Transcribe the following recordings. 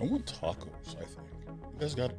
I want tacos, I think. You guys got it?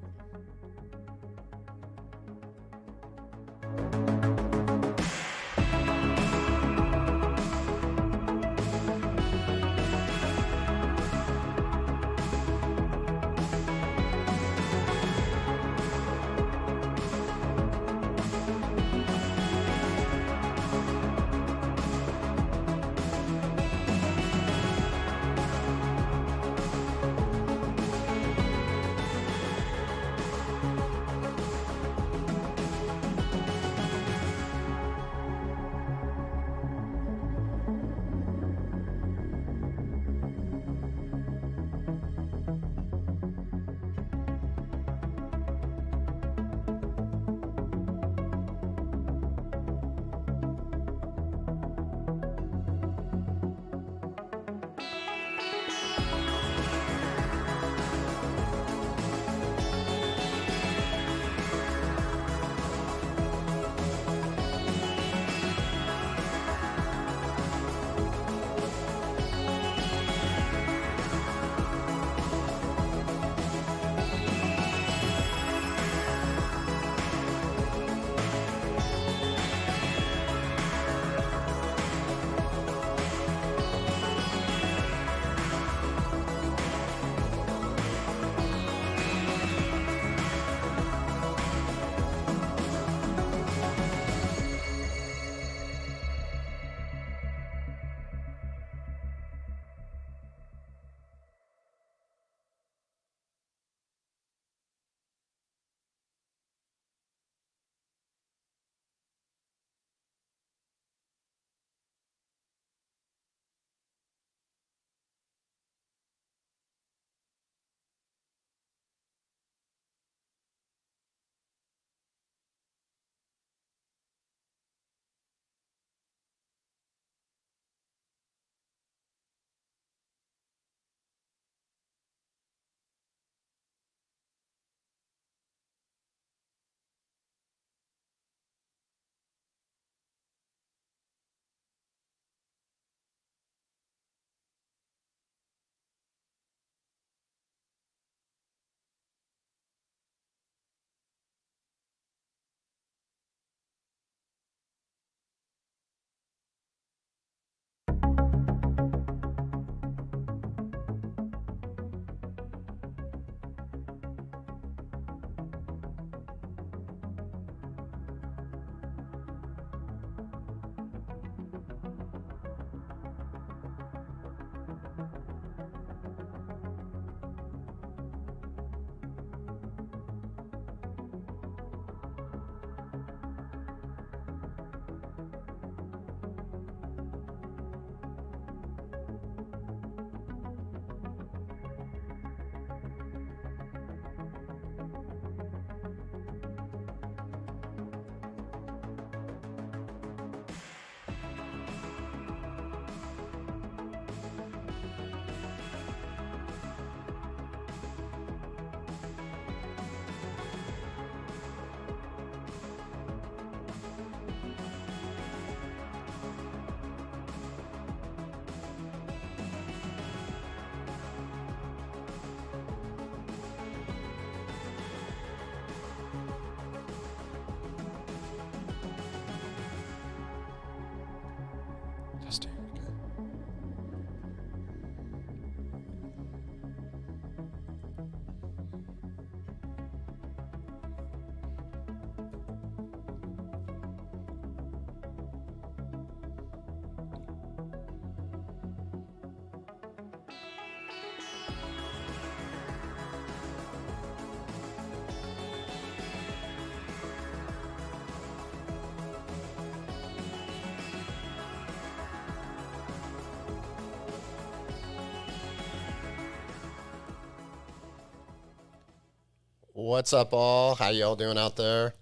What's up, all? How y'all doing out there?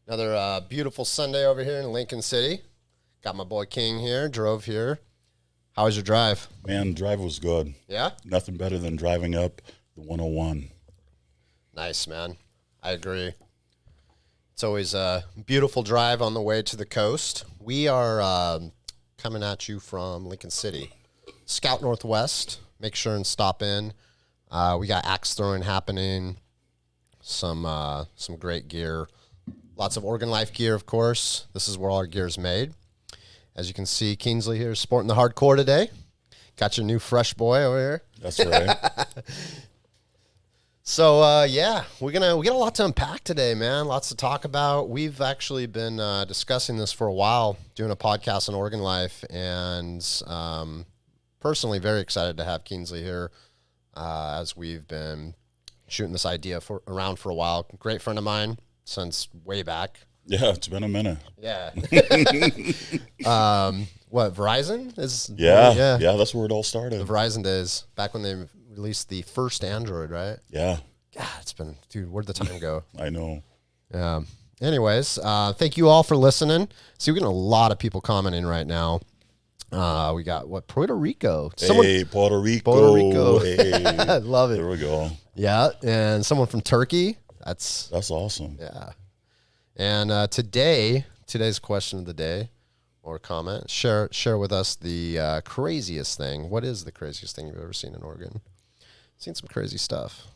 Another beautiful Sunday over here in Lincoln City. Got my boy King here, drove here. How was your drive? Man, drive was good. Yeah? Nothing better than driving up the 101. Nice, man. I agree. It's always a beautiful drive on the way to the coast. We are coming at you from Lincoln City. Scout Northwest. Make sure and stop in. We got axe throwing happening, some great gear, lots of Organ Life gear, of course. This is where all our gear is made. As you can see, Kingsley here is sporting the hardcore today. Got your new fresh boy over here. That's right. So, we got a lot to unpack today, man. Lots to talk about. We've actually been discussing this for a while, doing a podcast on Organ Life, and personally very excited to have Kingsley here as we've been shooting this idea around for a while. Great friend of mine since way back. Yeah, it's been a minute. Yeah. What, Verizon? Yeah, that's where it all started. The Verizon days, back when they released the first Android, right? Yeah. God, it's been, dude, where'd the time go? I know. Yeah. Anyways, thank you all for listening. See, we're getting a lot of people commenting right now. We got, Puerto Rico. Hey, Puerto Rico. Puerto Rico. Hey. I love it. There we go. Yeah, and someone from Turkey. That's awesome. Yeah. And today's question of the day or comment, share with us the craziest thing. What is the craziest thing you've ever seen in Oregon? Seen some crazy stuff.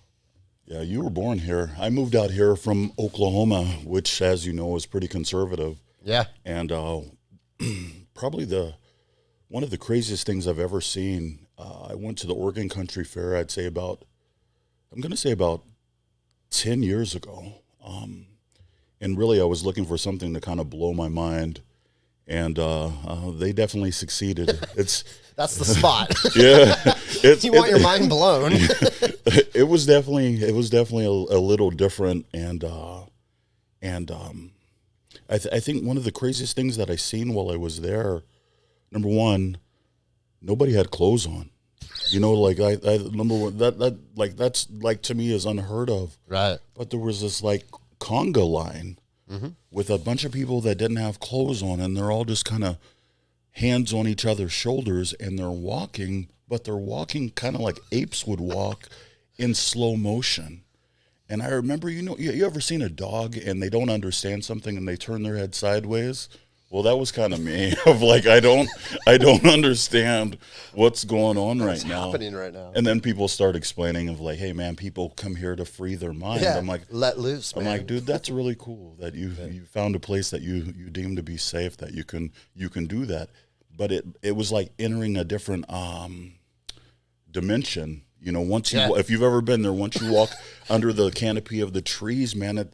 Yeah, you were born here. I moved out here from Oklahoma, which, as you know, is pretty conservative. Yeah. And probably one of the craziest things I've ever seen, I went to the Oregon Country Fair, I'm going to say about 10 years ago. And really, I was looking for something to kind of blow my mind. And they definitely succeeded. That's the spot. Yeah, you want your mind blown. It was definitely a little different, and I think one of the craziest things that I seen while I was there, number one, nobody had clothes on. You know, like I number one, that's like to me is unheard of. Right. But there was this like conga line with a bunch of people that didn't have clothes on, and they're all just kind of hands on each other's shoulders, and they're walking kind of like apes would walk in slow motion. And I remember, you ever seen a dog and they don't understand something and they turn their head sideways? Well, that was kind of me. Of like, I don't understand what's going on what's happening right now. And then people start explaining of like, hey man, people come here to free their mind. Yeah, I'm like, let loose, man. I'm like, dude, that's really cool that you found a place that you deem to be safe, that you can do that. But it was like entering a different dimension. You know, if you've ever been there, once you walk under the canopy of the trees, man,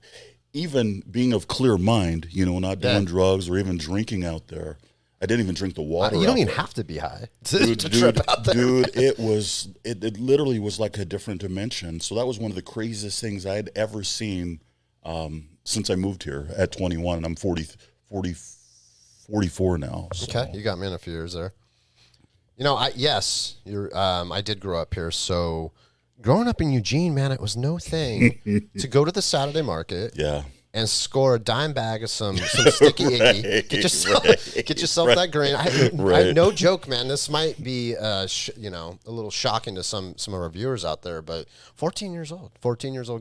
even being of clear mind, not doing drugs or even drinking out there. I didn't even drink the water. You don't even have to be high to trip out there. Dude, it literally was like a different dimension. So that was one of the craziest things I had ever seen since I moved here at 21, and I'm 44 now. So. Okay, you got me in a few years there. I did grow up here, so growing up in Eugene, man, it was no thing to go to the Saturday market and score a dime bag of some sticky icky. Get yourself that grain. I no joke, man. This might be a little shocking to some of our viewers out there, but 14 years old,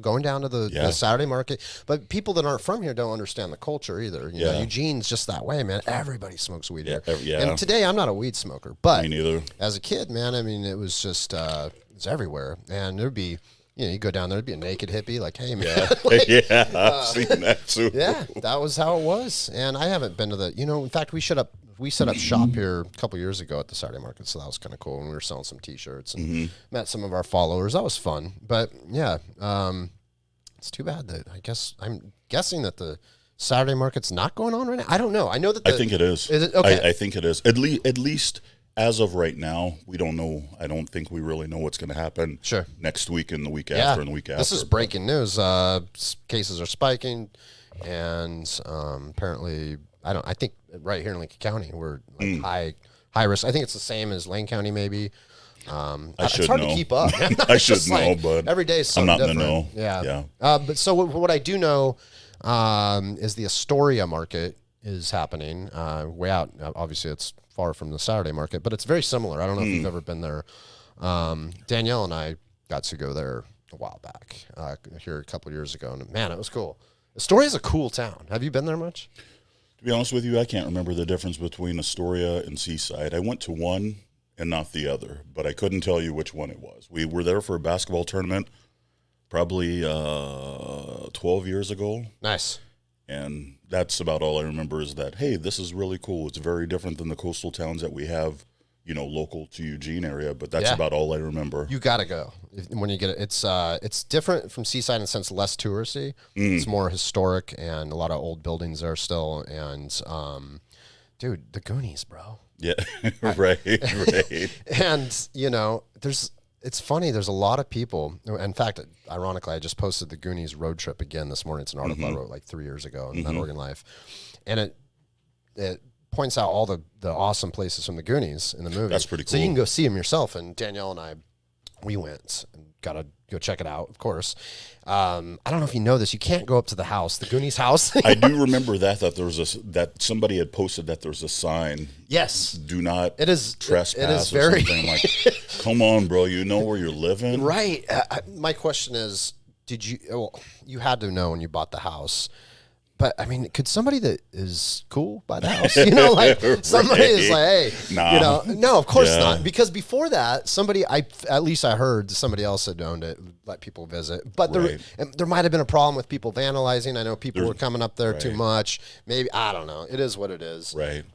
going down to the Saturday market. But people that aren't from here don't understand the culture either. You know, Eugene's just that way, man. Everybody smokes weed here. And today, I'm not a weed smoker, but me neither. As a kid, man, I mean, it was just it's everywhere, and there'd be. You go down there, there'd be a naked hippie, like, hey, man. I've seen that too. Yeah, that was how it was. And I haven't been to in fact, we set up shop here a couple years ago at the Saturday market, so that was kind of cool. And we were selling some T-shirts and met some of our followers. That was fun. But, yeah, it's too bad that I'm guessing that the Saturday market's not going on right now. I don't know. I know that I think it is. Is it? Okay. I think it is. At least as of right now, we don't know. I don't think we really know what's going to happen next week and the week after and the week after. This is breaking news. Cases are spiking, and apparently, I think right here in Lincoln County, we're like high risk. I think it's the same as Lane County, maybe. It's hard to keep up. I should know, but every day is something I'm not different. in the know. Yeah. But so what I do know is the Astoria market is happening way out. Obviously, it's far from the Saturday market, but it's very similar. I don't know if you've ever been there. Danielle and I got to go there a while back, here a couple years ago, and man, it was cool. Astoria is a cool town. Have you been there much? To be honest with you, I can't remember the difference between Astoria and Seaside. I went to one, and not the other, but I couldn't tell you which one it was. We were there for a basketball tournament probably 12 years ago. Nice. And that's about all I remember is that, hey, this is really cool. It's very different than the coastal towns that we have, local to Eugene area, but that's about all I remember. You got to go when you get it. It's different from Seaside in the sense less touristy. It's more historic and a lot of old buildings there still. And, dude, the Goonies, bro. Yeah, right. And, it's funny. There's a lot of people. In fact, ironically, I just posted the Goonies road trip again this morning. It's an article I wrote like 3 years ago in That Oregon Life. And it points out all the awesome places from the Goonies in the movie. That's pretty cool. So you can go see them yourself. And Danielle and I, we went and got to go check it out, of course. I don't know if you know this. You can't go up to the house, the Goonies house. I do remember that there was that somebody had posted that there's a sign. Yes. Do not trespass it is or very something. Like, come on, bro. You know where you're living? Right. My question is, you had to know when you bought the house. But, I mean, could somebody that is cool buy the house? Somebody is like, hey, nah. No, of course not. Because before that, at least I heard somebody else had owned it, let people visit. But there might have been a problem with people vandalizing. I know people were coming up there too much. Maybe, I don't know. It is what it is. Right.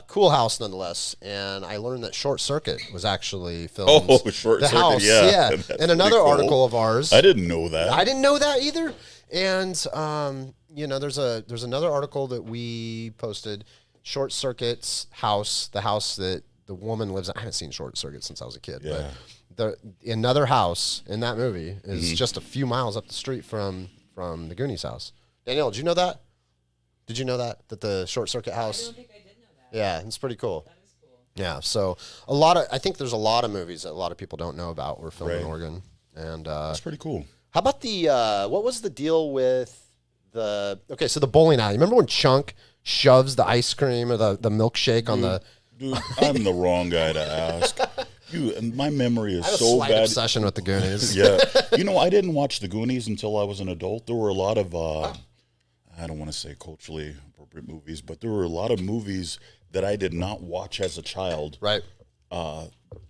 Cool house, nonetheless. And I learned that Short Circuit was actually filmed. Oh, Short Circuit, house, yeah. And another article of ours. I didn't know that. I didn't know that either. And, there's another article that we posted, Short Circuit's house, the house that the woman lives in. I haven't seen Short Circuit since I was a kid, but another house in that movie is just a few miles up the street from the Goonies house. Danielle, did you know that? Did you know that the Short Circuit house? I don't think I did know that. Yeah, it's pretty cool. That is cool. Yeah, so I think there's a lot of movies that a lot of people don't know about were filmed in Oregon. And that's pretty cool. How about what was the deal with so the bowling alley? Remember when Chunk shoves the ice cream or the milkshake on the... Dude, I'm the wrong guy to ask. And my memory is so slight bad. Obsession with the Goonies. Yeah. I didn't watch the Goonies until I was an adult. There were a lot of, I don't want to say culturally appropriate movies, but there were a lot of movies that I did not watch as a child. Right.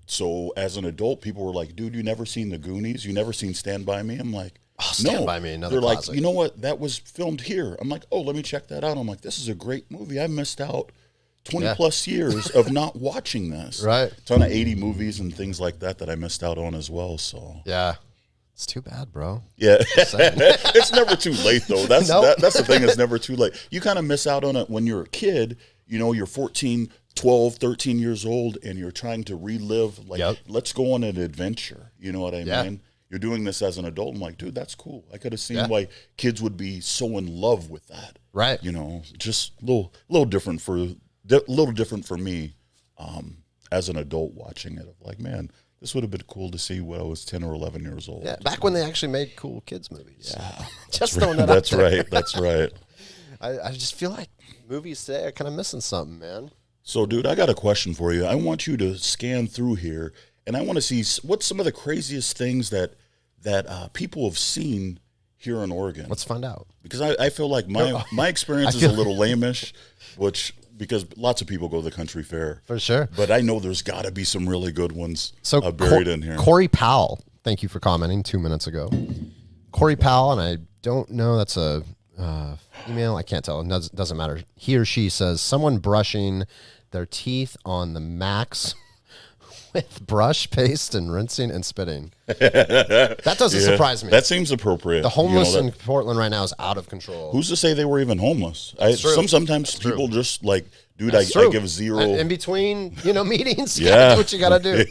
So as an adult, people were like, dude, you never seen the Goonies? You never seen Stand By Me? I'm like, Stand By Me, another They're classic. like, you know what? That was filmed here. I'm like, oh, let me check that out. I'm like, this is a great movie. I missed out 20 plus years of not watching this. Right. Ton of 80 movies and things like that I missed out on as well. So yeah. It's too bad, bro. Yeah. It's never too late, though. That's the thing. It's never too late. You kind of miss out on it when you're a kid. You're 14, 12, 13 years old, and you're trying to relive, let's go on an adventure. You know what I mean? You're doing this as an adult. I'm like, dude, that's cool. I could have seen why kids would be so in love with that. Right. Just a little different for me as an adult watching it. Like, man, this would have been cool to see when I was 10 or 11 years old. Yeah, back when they actually made cool kids movies. Yeah. Just throwing that out there. That's right. I just feel like movies today are kind of missing something, man. So, dude, I got a question for you. I want you to scan through here, and I want to see what's some of the craziest things that people have seen here in Oregon. Let's find out. Because I feel like my experience is a little lamish, because lots of people go to the country fair. For sure. But I know there's got to be some really good ones so buried in here. Corey Powell, thank you for commenting 2 minutes ago. Corey Powell, and I don't know, that's a email. I can't tell. It doesn't matter. He or she says, someone brushing their teeth on the max with brush, paste, and rinsing and spitting. That doesn't surprise me. That seems appropriate. The homeless in Portland right now is out of control. Who's to say they were even homeless? Sometimes people just like, dude, I give zero. In between, meetings, you gotta do what you gotta do.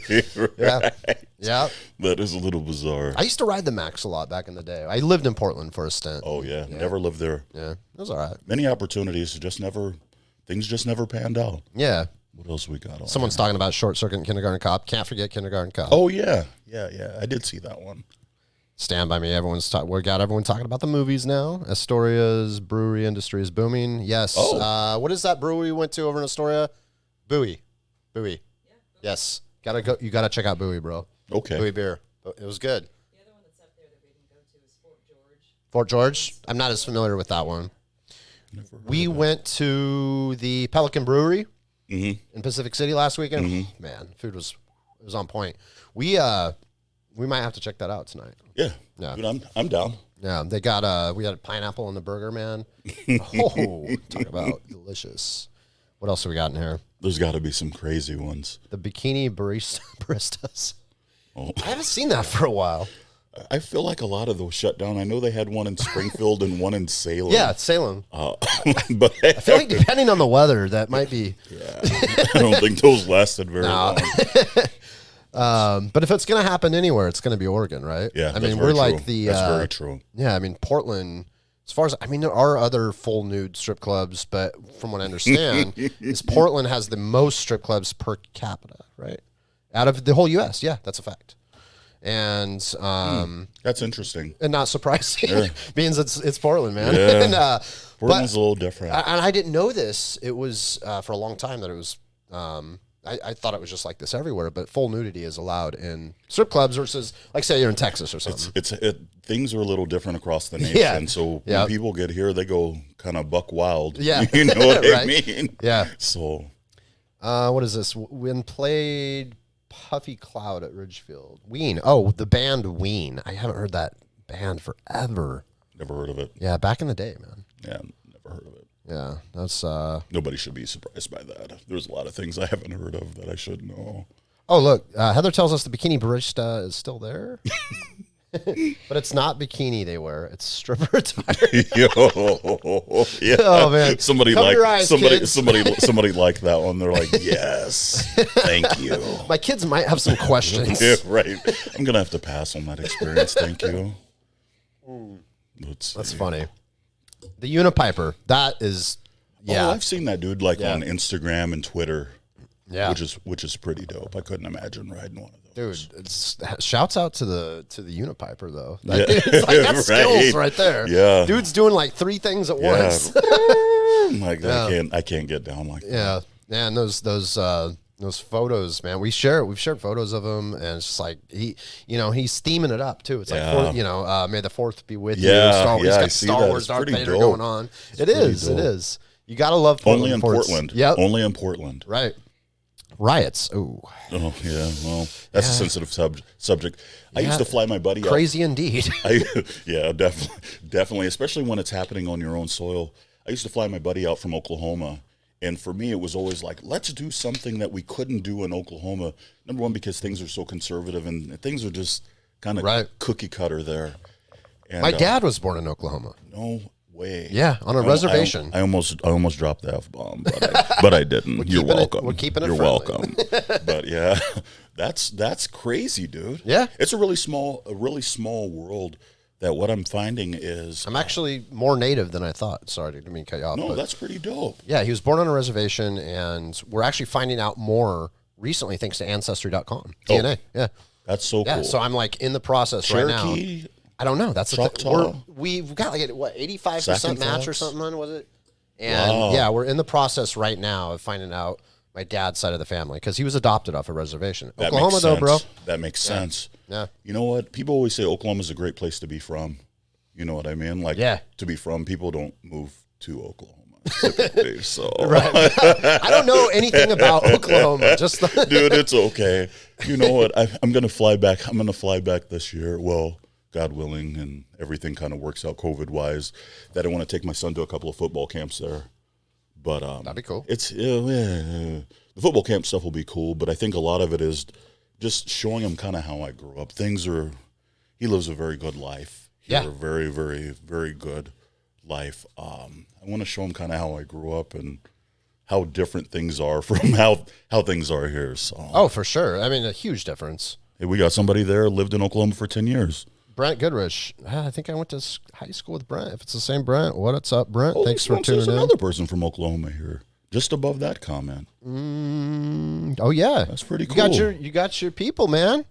Right. Yeah. That is a little bizarre. I used to ride the Max a lot back in the day. I lived in Portland for a stint. Oh, yeah. Never lived there. Yeah. It was all right. Many opportunities, things just never panned out. Yeah. What else we got on? Someone's talking about Short Circuit and Kindergarten Cop. Can't forget Kindergarten Cop. Oh, yeah. Yeah. I did see that one. Stand By Me. We got everyone talking about the movies now. Astoria's brewery industry is booming. Yes. Oh. What is that brewery we went to over in Astoria? Bowie. Yeah. Yes. You gotta check out Bowie, bro. Okay. Bowie beer. It was good. The other one that's up there that we didn't go to is Fort George. Fort George? I'm not as familiar with that one. We went to the Pelican Brewery in Pacific City last weekend. Man, food was It was on point. We might have to check that out tonight. Yeah. Yeah. Dude, I'm down. Yeah, they got we had a pineapple in the burger, man. Oh, talk about delicious. What else have we got in here? There's got to be some crazy ones. The bikini baristas. Oh. I haven't seen that for a while. I feel like a lot of those shut down. I know they had one in Springfield and one in Salem. Yeah, Salem. But I feel like depending on the weather, that might be. Yeah, I don't think those lasted very long. But if it's going to happen anywhere, it's going to be Oregon, right? Yeah, I mean, we're like true. the. That's very true. Yeah, I mean, Portland. As far as there are other full nude strip clubs, but from what I understand, is Portland has the most strip clubs per capita, right? Out of the whole U.S. Yeah, that's a fact. And that's interesting. And not surprising, Yeah. means it's Portland, man. Yeah. And, Portland's a little different. And I didn't know this. It was for a long time that it was. I thought it was just like this everywhere, but full nudity is allowed in strip clubs versus, like, say you're in Texas or something. Things are a little different across the nation. Yeah. So when people get here, they go kind of buck wild. Yeah. You know what I Right. mean? Yeah. So. What is this? When played Puffy Cloud at Ridgefield. Ween. Oh, the band Ween. I haven't heard that band forever. Never heard of it. Yeah, back in the day, man. Yeah, never heard of it. Yeah, that's. Nobody should be surprised by that. There's a lot of things I haven't heard of that I should know. Oh, look, Heather tells us the bikini barista is still there. But it's not bikini they wear; it's stripper attire. Yeah. Oh man! Somebody Cover like your eyes, kids. somebody liked that one. They're like, yes, thank you. My kids might have some questions. Yeah, right. I'm gonna have to pass on that experience. Thank you. That's funny. The Unipiper. That is. Yeah, Oh, I've seen that dude on Instagram and Twitter. Yeah, which is pretty dope. I couldn't imagine riding one of those. dude. Shouts out to the Unipiper though. Yeah. It's like, that's skills right there. Yeah, dude's doing like 3 things at once. Like I can't get down like that. Yeah, and those photos, man. We've shared photos of him, and it's just like he's steaming it up too. It's like May the 4th be with you. He's got I see Star that. Wars It's Darth pretty Vader dope. going on. It is. You gotta love Portland. Only in Portland. Yep. Only in Portland. Right. Riots. Ooh. Oh yeah. Well, that's a sensitive subject. I used to fly my buddy out. Crazy indeed. Definitely, especially when it's happening on your own soil. I used to fly my buddy out from Oklahoma, and for me, it was always like, let's do something that we couldn't do in Oklahoma. Number one, because things are so conservative and things are just kind of cookie cutter there. And, My dad was born in Oklahoma. No way. Yeah, on a reservation. I almost dropped the F-bomb, but I didn't. You're welcome. We're keeping it You're friendly. welcome. But yeah, that's crazy, dude. Yeah. It's a really small world that what I'm finding is I'm actually more native than I thought. Sorry, didn't mean to cut you off. no, but that's pretty dope. yeah, he was born on a reservation, and we're actually finding out more recently thanks to Ancestry.com. DNA. Yeah. That's so Yeah, cool. so I'm like in the process right now. Cherokee, I don't know. That's the Choctaw? thing. We've got like 85% Sac and match or Fox? something on, was it? And Wow. yeah, we're in the process right now of finding out my dad's side of the family because he was adopted off a reservation. That Oklahoma makes though, bro. sense. That makes sense. Yeah. You know what? People always say Oklahoma's a great place to be from. You know what I mean? Like, to be from, people don't move to Oklahoma typically. So, Right. I don't know anything about Oklahoma. Just dude, it's okay. You know what? I'm gonna fly back. I'm gonna fly back this year. Well, God willing, and everything kind of works out COVID wise. That I want to take my son to a couple of football camps there. But that'd be cool. It's the football camp stuff will be cool, but I think a lot of it is just showing him kind of how I grew up. He lives a very good life. Yeah. A very, very, very good life. I want to show him kind of how I grew up and how different things are from how things are here. So. Oh, for sure. I mean, a huge difference. Hey, we got somebody there, lived in Oklahoma for 10 years. Brent Goodrich. I think I went to high school with Brent. If it's the same Brent, what's up, Brent? Holy Thanks for smokes, tuning there's in. another person from Oklahoma here, just above that comment. Oh yeah, That's pretty cool. You got your people, man.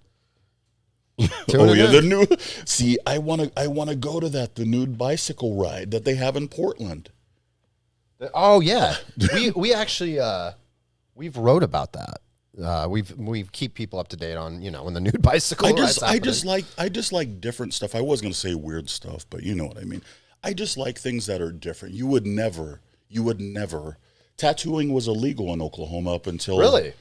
Oh yeah, in. the new. See, I want to go to the nude bicycle ride that they have in Portland. Oh yeah, we actually we've wrote about that. We keep people up to date on when the nude bicycle. I ride's just like different stuff. I was gonna say weird stuff, but you know what I mean. I just like things that are different. You would never. Tattooing was illegal in Oklahoma up until really.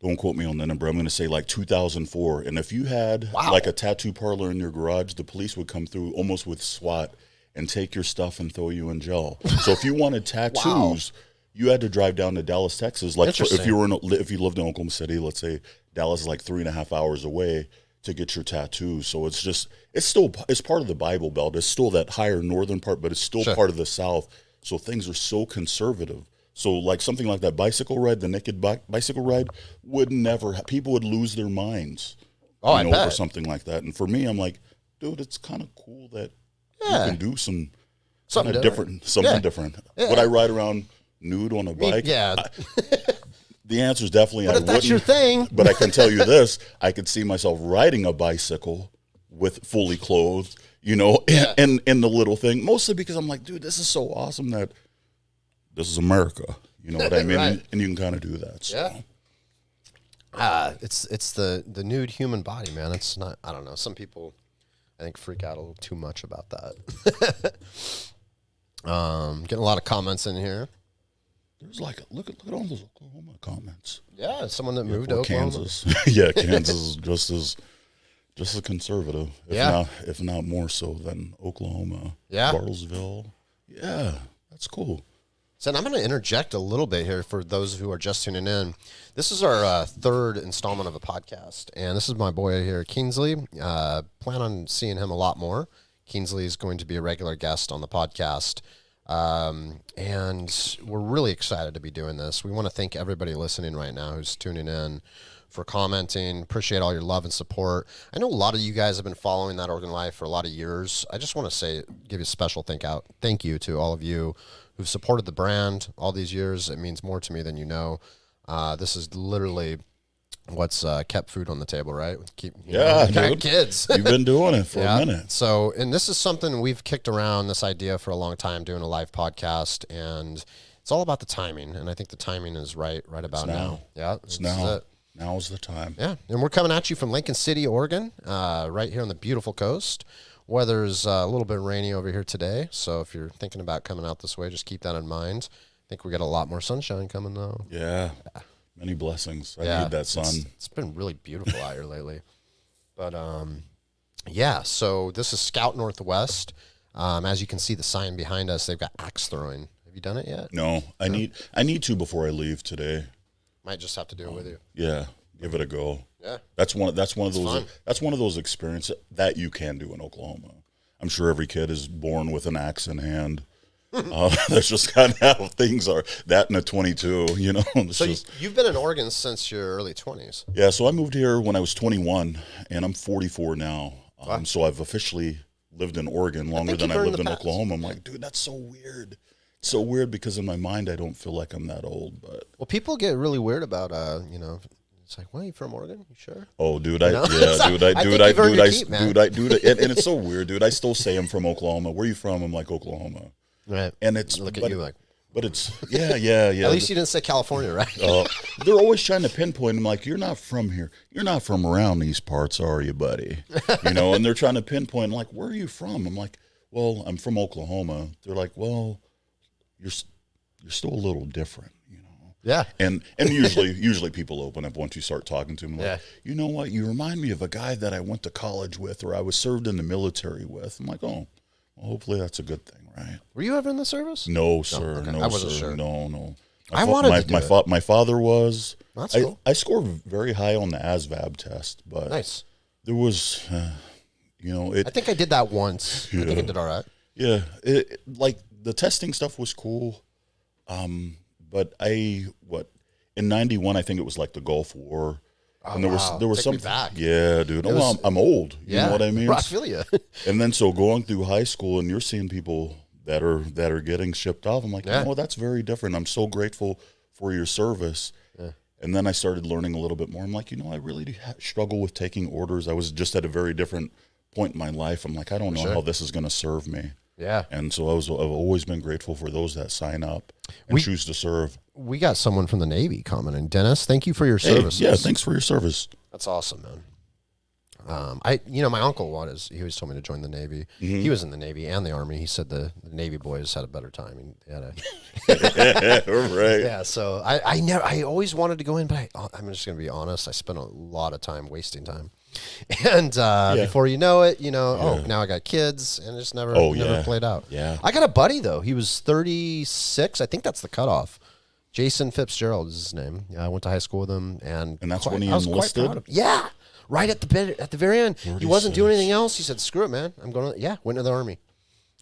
don't quote me on the number, I'm going to say like 2004. And if you had like a tattoo parlor in your garage, the police would come through almost with SWAT and take your stuff and throw you in jail. So if you wanted tattoos, you had to drive down to Dallas, Texas. Like if you lived in Oklahoma City, let's say Dallas is like 3.5 hours away to get your tattoos. So it's part of the Bible Belt. It's still that higher northern part, but it's still part of the South. So things are so conservative. So like something like that bicycle ride, the naked bicycle ride, people would lose their minds over something like that. And for me, I'm like, dude, it's kind of cool that you can do something different. Yeah. Would I ride around nude on a bike? Yeah. The answer is definitely I wouldn't. But if that's your thing. But I can tell you this, I could see myself riding a bicycle with fully clothed, and the little thing, mostly because I'm like, dude, this is so awesome that this is America. You know what I mean? Right. And you can kind of do that. So. Yeah. It's the nude human body, man. It's not, I don't know. Some people, I think, freak out a little too much about that. Getting a lot of comments in here. There's like, look at all those Oklahoma comments. Yeah, someone that moved to Oklahoma. Kansas. Yeah, Kansas is just as conservative, if not more so than Oklahoma. Yeah. Bartlesville. Yeah, that's cool. So I'm going to interject a little bit here for those who are just tuning in. This is our third installment of a podcast, and this is my boy here, Kingsley. Plan on seeing him a lot more. Kingsley is going to be a regular guest on the podcast, and we're really excited to be doing this. We want to thank everybody listening right now who's tuning in, for commenting. Appreciate all your love and support. I know a lot of you guys have been following That Oregon Life for a lot of years. I just want to give you a special thank you to all of you who've supported the brand all these years. It means more to me than you know. This is literally what's kept food on the table, right? Dude. Kids. You've been doing it for a minute. So, and this is something we've kicked around, this idea, for a long time, doing a live podcast, and it's all about the timing, and I think the timing is right about now. Yeah, it's now. Now's the time. Yeah, and we're coming at you from Lincoln City, Oregon, right here on the beautiful coast. Weather's a little bit rainy over here today, so if you're thinking about coming out this way, just keep that in mind. I think we got a lot more sunshine coming, though. Yeah. Many blessings. I need that sun. It's been really beautiful out here lately. But, so this is Scout Northwest. As you can see the sign behind us, they've got axe throwing. Have you done it yet? No. I need to before I leave today. Might just have to do it with you. Yeah. Give it a go. Yeah. That's one of those experiences that you can do in Oklahoma. I'm sure every kid is born with an axe in hand. That's just kind of how things are. That and a 22, So you've been in Oregon since your early 20s. Yeah, so I moved here when I was 21, and I'm 44 now. So I've officially lived in Oregon longer than I lived in Oklahoma. I'm like, dude, that's so weird. It's so weird because in my mind I don't feel like I'm that old. But people get really weird about it's like, well, you from Oregon? You sure? Oh, dude, and it's so weird, dude. I still say I'm from Oklahoma. Where are you from? I'm like, Oklahoma. Right. And it's look at you like, but it's yeah. At least you didn't say California, right? They're always trying to pinpoint. I'm like, you're not from here. You're not from around these parts, are you, buddy? And they're trying to pinpoint. I'm like, where are you from? I'm like, well, I'm from Oklahoma. They're like, well, you're still a little different. Yeah. And usually people open up once you start talking to them. Like, you know what? You remind me of a guy that I went to college with or I was served in the military with. I'm like, oh, well, hopefully that's a good thing, right? Were you ever in the service? No, sir. Okay. No, I wasn't sir. sure. No. I wanted to do it. My father was. That's cool. I scored very high on the ASVAB test, but nice. There was, I think I did that once. Yeah. I think I did all right. Yeah. Like the testing stuff was cool. But in 91, I think it was like the Gulf War. Oh, and there was something back. Yeah, dude. I'm old. You know what I mean? I feel you. And then so going through high school and you're seeing people that are getting shipped off. I'm like, that's very different. I'm so grateful for your service. Yeah. And then I started learning a little bit more. I'm like, I really do struggle with taking orders. I was just at a very different point in my life. I'm like, I don't know how this is going to serve me. Yeah. And so I've always been grateful for those that sign up and choose to serve. We got someone from the Navy commenting. Dennis, thank you for your service. Yeah, thanks for your service. That's awesome, man. My uncle he always told me to join the Navy. He was in the Navy and the Army. He said the Navy boys had a better time. And they had Right. Yeah. So I always wanted to go in, but I'm just going to be honest. I spent a lot of time wasting time. And before you know it, now I got kids, and it just never played out. Yeah. I got a buddy though. He was 36. I think that's the cutoff. Jason Fitzgerald is his name. Yeah, I went to high school with him, and that's when he I was quite enlisted? proud of him. Yeah. Right at the very end. 36. He wasn't doing anything else. He said, screw it, man. I'm going to, went to the Army.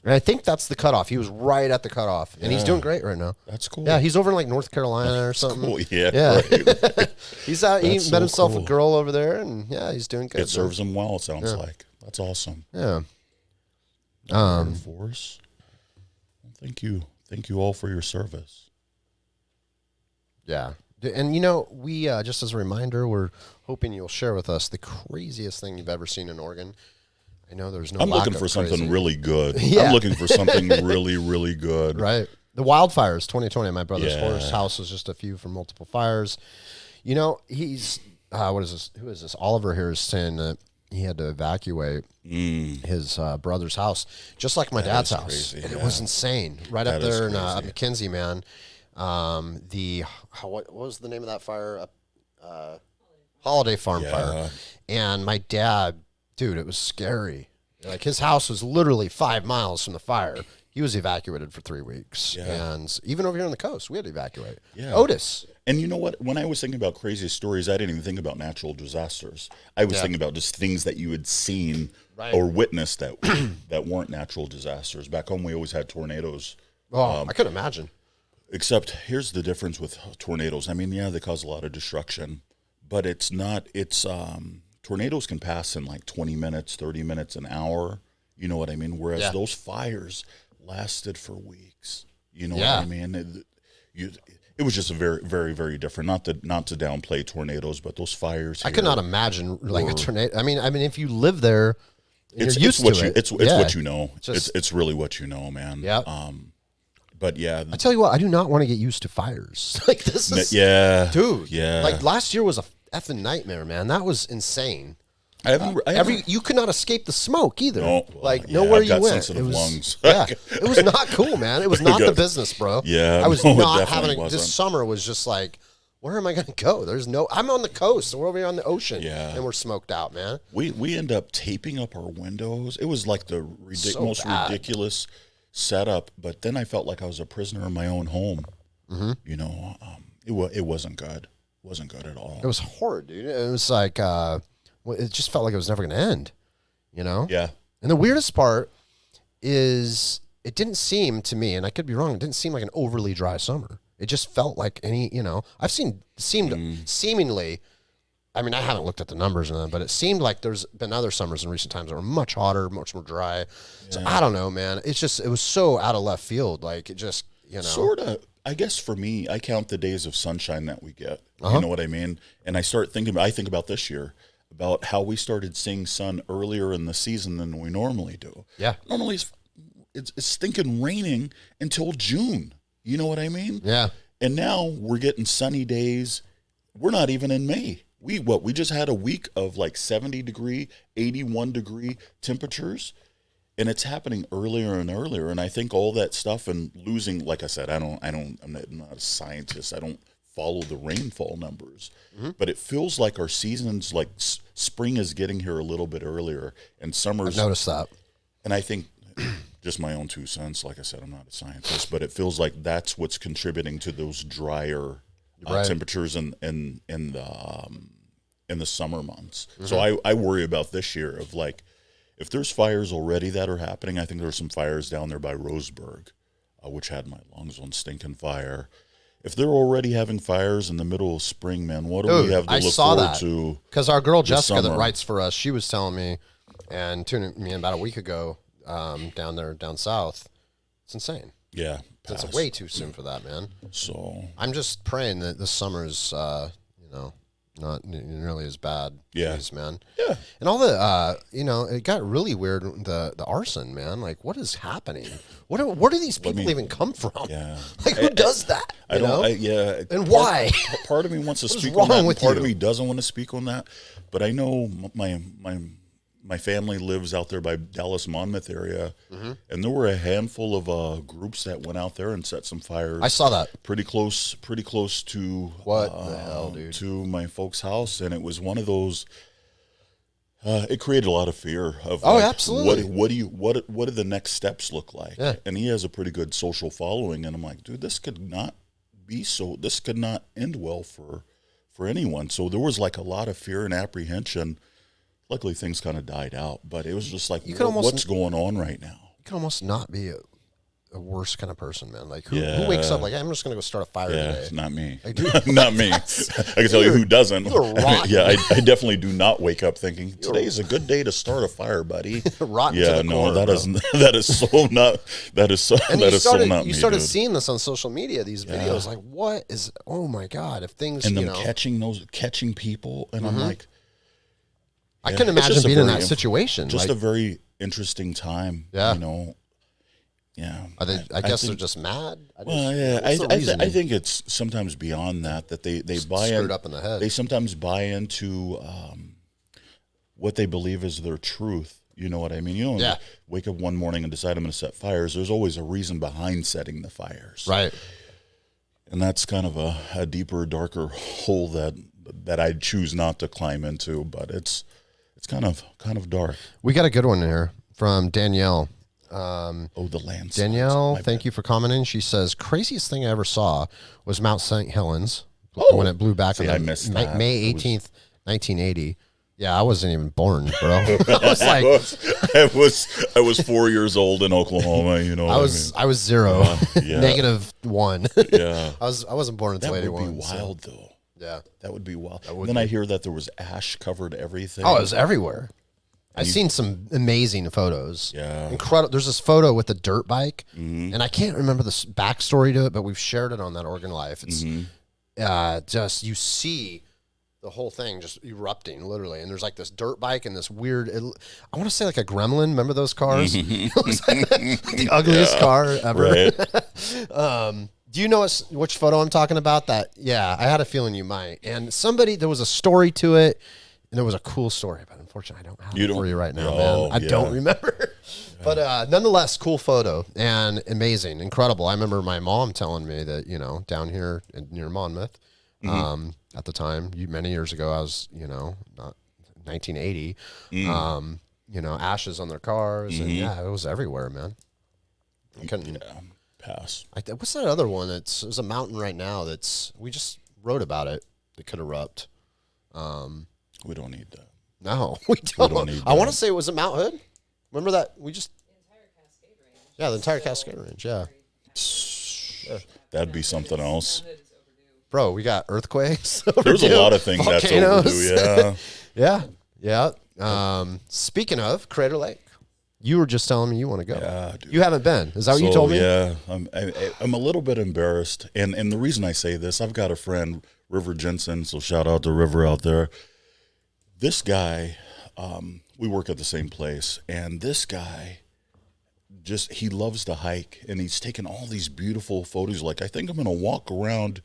And I think that's the cutoff. He was right at the cutoff. And he's doing great right now. That's cool. Yeah, he's over in like North Carolina or something. Cool. Yeah. Right. He's out. He That's met so himself cool. a girl over there, and he's doing good. It serves him well, it sounds like. That's awesome. Yeah. Air Force. Well, thank you. Thank you all for your service. Yeah. And, we, just as a reminder, we're hoping you'll share with us the craziest thing you've ever seen in Oregon. I know there's no I'm lack looking of for something crazy. really good. Yeah. I'm looking for something really, really good. Right. The wildfires, 2020. My brother's Yeah. horse house was just a few from multiple fires. He's, what is this? Who is this? Oliver here is saying that he had to evacuate his brother's house, just like my dad's is house. crazy, And it yeah. was insane. Right That up is there in crazy. McKinsey, man. What was the name of that fire? Holiday Farm Yeah. fire. And my dad, dude, it was scary. Like his house was literally 5 miles from the fire. He was evacuated for 3 weeks. Yeah. And even over here on the coast, we had to evacuate. Yeah. Otis. And you know what? When I was thinking about crazy stories, I didn't even think about natural disasters. I was thinking about just things that you had seen or witnessed that that weren't natural disasters. Back home, we always had tornadoes. Oh, I could imagine. Except here's the difference with tornadoes. I mean, yeah, they cause a lot of destruction, but it's not. Tornadoes can pass in like 20 minutes, 30 minutes, an hour. You know what I mean? Whereas those fires lasted for weeks. You know what I mean? It was just a very, very, very different. Not to downplay tornadoes, but those fires. I could not imagine like a tornado. I mean, if you live there, and It's you're used what to you. it. It's what you know. Just- It's really what you know, man. Yeah. But yeah. I tell you what, I do not want to get used to fires. Like this is, Yeah. dude. Yeah. Like last year was a effing nightmare, man. That was insane. I haven't You could not escape the smoke either. No, like yeah, nowhere I've you got went. sensitive It was lungs. yeah, it was not cool, man. It was not the business, bro. Yeah, I was no, it not definitely having. wasn't. This summer was just like, where am I going to go? I'm on the coast. We're over here on the ocean. Yeah. and we're smoked out, man. We end up taping up our windows. It was like the most bad. ridiculous setup. But then I felt like I was a prisoner in my own home. Mm-hmm. You know, it wasn't good. It wasn't good at all. It was horrid, dude. It was like, it just felt like it was never going to end. You know? Yeah. And the weirdest part is it didn't seem to me, and I could be wrong, it didn't seem like an overly dry summer. It just felt like I've seemingly, I mean, I haven't looked at the numbers on that, but it seemed like there's been other summers in recent times that were much hotter, much more dry. Yeah. So I don't know, man. It was so out of left field. Like it just, Sort of. I guess for me, I count the days of sunshine that we get. You know what I mean? And I think about this year, about how we started seeing sun earlier in the season than we normally do. Yeah. Normally it's stinking raining until June. You know what I mean? Yeah. And now we're getting sunny days. We're not even in May. We just had a week of like 70 degree, 81 degree temperatures. And it's happening earlier and earlier. And I think all that stuff and losing, like I said, I'm not a scientist. I don't follow the rainfall numbers, but it feels like our seasons, like spring is getting here a little bit earlier and summer's. I've noticed that. And I think just my own 2 cents, like I said, I'm not a scientist, but it feels like that's what's contributing to those drier temperatures in the summer months. So I worry about this year of like, if there's fires already that are happening, I think there's some fires down there by Roseburg, which had my lungs on stinking fire. If they're already having fires in the middle of spring, man, what do we have to look forward to? Because our girl Jessica that summer? writes for us, she was telling me and tuning me in about a week ago down south. It's insane. Yeah. It's way too soon for that, man. So I'm just praying that this summer's, not nearly as bad. Yeah. Jeez, man. Yeah. And all the, it got really weird. The arson, man. Like, what is happening? Where do these people even come from? Yeah. Like, who does that? I don't. Yeah. And why? Part of me wants to What is speak on wrong that. with Part you? of me doesn't want to speak on that. But I know my family lives out there by Dallas Monmouth area, and there were a handful of groups that went out there and set some fires. I saw that. Pretty close to What the hell, dude? To my folks' house, and it was one of those. It created a lot of fear of absolutely. What do the next steps look like? Yeah. And he has a pretty good social following, and I'm like, dude, this could not end well for anyone. So there was like a lot of fear and apprehension. Luckily things kind of died out, but it was just like, what's going on right now? You can almost not be a worse kind of person, man. Like who wakes up like, I'm just gonna go start a fire today? It's not me. Like, dude, not me. I can tell you who doesn't. You're rotten. Yeah, I definitely do not wake up thinking today's a good day to start a fire, buddy. Rotten Yeah, to the no, core, that bro. is so not. That is so. And that is so not me. you started dude. seeing this on social media, these videos, like what is, oh my God, if things, and them catching people, and I'm like, I couldn't imagine being in that situation. Just like, a very interesting time. Yeah. You know. Yeah. I guess they're just mad. I think it's sometimes beyond that they buy screwed up in the head. They sometimes buy into what they believe is their truth. You know what I mean? You don't wake up one morning and decide I'm going to set fires. There's always a reason behind setting the fires. Right. And that's kind of a deeper, darker hole that I'd choose not to climb into, but it's kind of dark. We got a good one here from Danielle. The landslides. Danielle, thank you for commenting. She says, craziest thing I ever saw was Mount St. Helens when it blew back on I missed that. May 18th, 1980. Yeah, I wasn't even born, bro. I was like, I was 4 years old in Oklahoma. You know, I was 0, Yeah. -1. Yeah, I wasn't born until that 81. would be wild though. Yeah, That would be wild. would Then I hear that there was ash covered everything. oh, it was everywhere. I've seen some amazing photos. Yeah. Incredible. There's this photo with the dirt bike, and I can't remember the backstory to it, but we've shared it on that Oregon Life. It's just, you see the whole thing just erupting, literally. And there's like this dirt bike and this weird, I want to say like a gremlin. Remember those cars? It looks like the ugliest car ever. Right. Do you know which photo I'm talking about? That, yeah, I had a feeling you might. And there was a story to it, and there was a cool story, but unfortunately I don't have it for you right now, man. I don't remember. But nonetheless, cool photo and amazing, incredible. I remember my mom telling me that, down here near Monmouth, at the time, many years ago, I was, not 1980, ashes on their cars, and it was everywhere, man. I couldn't pass. What's that other one? There's a mountain right now we just wrote about it. That could erupt. We don't need that. No, we don't. need I want that. to say it was at Mount Hood. Remember that? The entire Cascade Range. Yeah, the entire Cascade Range. Yeah, That'd be something else. Mount Hood is overdue. bro, we got earthquakes. There's a lot of things that's overdue. Yeah. Yeah. Speaking of Crater Lake, you were just telling me you want to go. Yeah, dude. You haven't been. Is that what you told me? Yeah, I'm a little bit embarrassed, and the reason I say this, I've got a friend, River Jensen, so shout out to River out there. This guy, we work at the same place, and this guy he loves to hike, and he's taken all these beautiful photos. Like, I think I'm going to walk around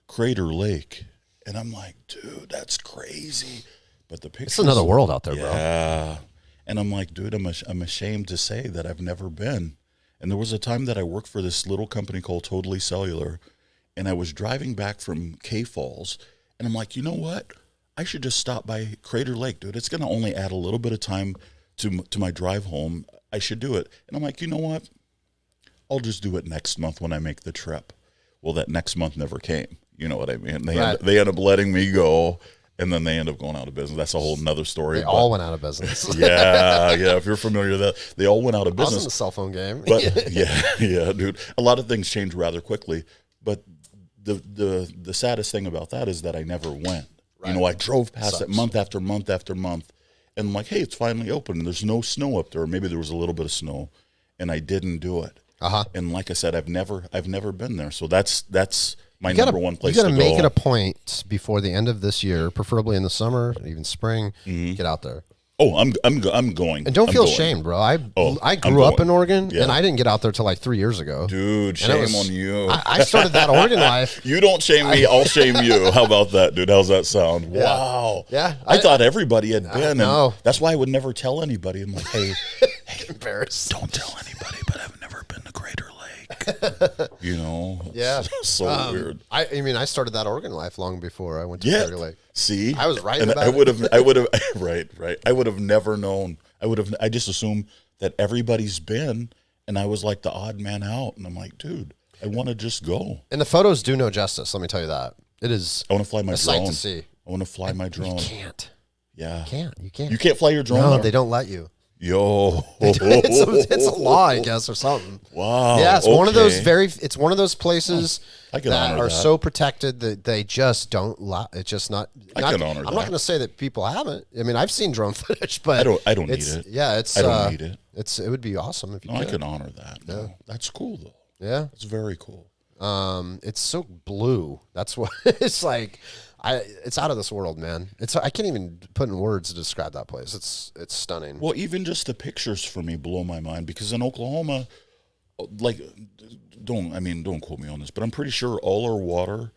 Crater Lake, and I'm like, dude, that's crazy. But the pictures, It's another world out there, bro. yeah. And I'm like, dude, I'm ashamed to say that I've never been. And there was a time that I worked for this little company called Totally Cellular, and I was driving back from K Falls, and I'm like, you know what? I should just stop by Crater Lake, dude. It's going to only add a little bit of time to my drive home. I should do it. And I'm like, you know what? I'll just do it next month when I make the trip. Well, that next month never came. You know what I mean? They end up letting me go, and then they end up going out of business. That's a whole nother story. They all went out of business. Yeah. If you're familiar with that, they all went out of I was in business. the cell phone game. But yeah, dude. A lot of things change rather quickly. But the saddest thing about that is that I never went. Right. You know, I drove past it month after month after month, and I'm like, hey, it's finally open. And there's no snow up there. Or maybe there was a little bit of snow, and I didn't do it. And like I said, I've never been there. So that's my number one place to go. You got to make it a point before the end of this year, preferably in the summer, even spring, get out there. Oh, I'm going. And don't I'm feel going. ashamed, bro. I I'm grew up going. in Oregon, Yeah. and I didn't get out there till like 3 years ago. Dude, And shame on you. I started that Oregon life. You don't shame me, I'll shame you. How about that, dude? How's that sound? Yeah. Wow. Yeah. I thought everybody had been. know. And that's why I would never tell anybody. I'm like, hey, Embarrassed. don't tell anybody, but I've never been to Crater Lake. You know? Yeah. It's so weird. I mean, I started that Oregon life long before I went to Yeah. Crater Lake. See? I was right and about I would have right. I would have never known. I just assumed that everybody's been, and I was like the odd man out. And I'm like, dude, I want to just go. And the photos do no justice, let me tell you that. It is I want to fly my a drone. sight to see. I want to fly my drone. You can't. Yeah. You can't. You can't fly your drone? No, there? they don't let you. Yo. It's a law, I guess, or something. Wow. Yeah, it's one of those okay. it's one of those places I can that honor are that. so protected that they just don't it's just not. I can honor I'm that. not going to say that people haven't. I mean, I've seen drone footage, but I don't need it's, it. Yeah, it's I don't need it. It would be awesome if you No, I could. can honor that. No, that's cool though. Yeah. That's very cool. It's so blue. That's what it's like. It's out of this world, man. I can't even put in words to describe that place. It's stunning. Well, even just the pictures for me blow my mind because in Oklahoma, like, don't quote me on this, but I'm pretty sure all our water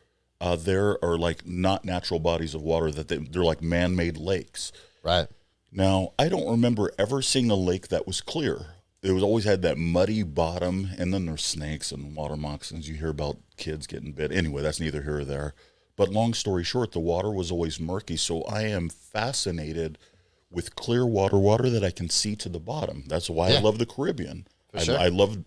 there are like not natural bodies of water that they're like man-made lakes. Right. Now, I don't remember ever seeing a lake that was clear. It was always had that muddy bottom, and then there's snakes and water moccasins. You hear about kids getting bit. Anyway, that's neither here or there. But long story short, the water was always murky. So I am fascinated with clear water that I can see to the bottom. That's why I love the Caribbean. Sure. I love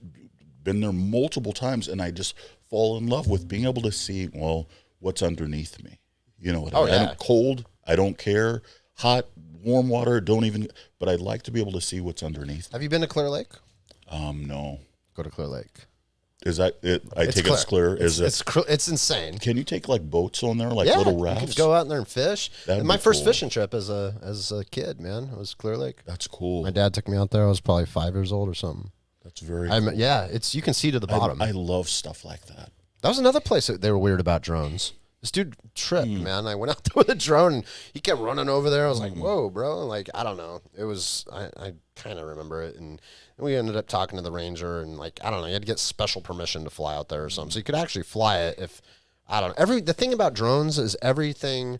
been there multiple times, and I just fall in love with being able to see, well, what's underneath me. You know what I mean? yeah. I don't, cold, I don't care. Hot, warm water, don't even. But I'd like to be able to see what's underneath. Have you been to Clear Lake? No. Go to Clear Lake. Is that it? I take it it's clear. Is it? It's insane. Can you take like boats on there, like Yeah, little you rafts? can go out in there and fish. That'd And my be first cool. fishing trip as a kid, man, it was Clear Lake. That's cool. My dad took me out there. I was probably 5 years old or something. That's very cool. Yeah, it's you can see to the bottom. I love stuff like that. That was another place that they were weird about drones. This dude tripped, man. I went out there with a drone and he kept running over there. I was like, whoa, bro. Like, I don't know. It was, I kind of remember it. And we ended up talking to the ranger and like, I don't know, you had to get special permission to fly out there or something. So you could actually fly it if, I don't know. The thing about drones is everything,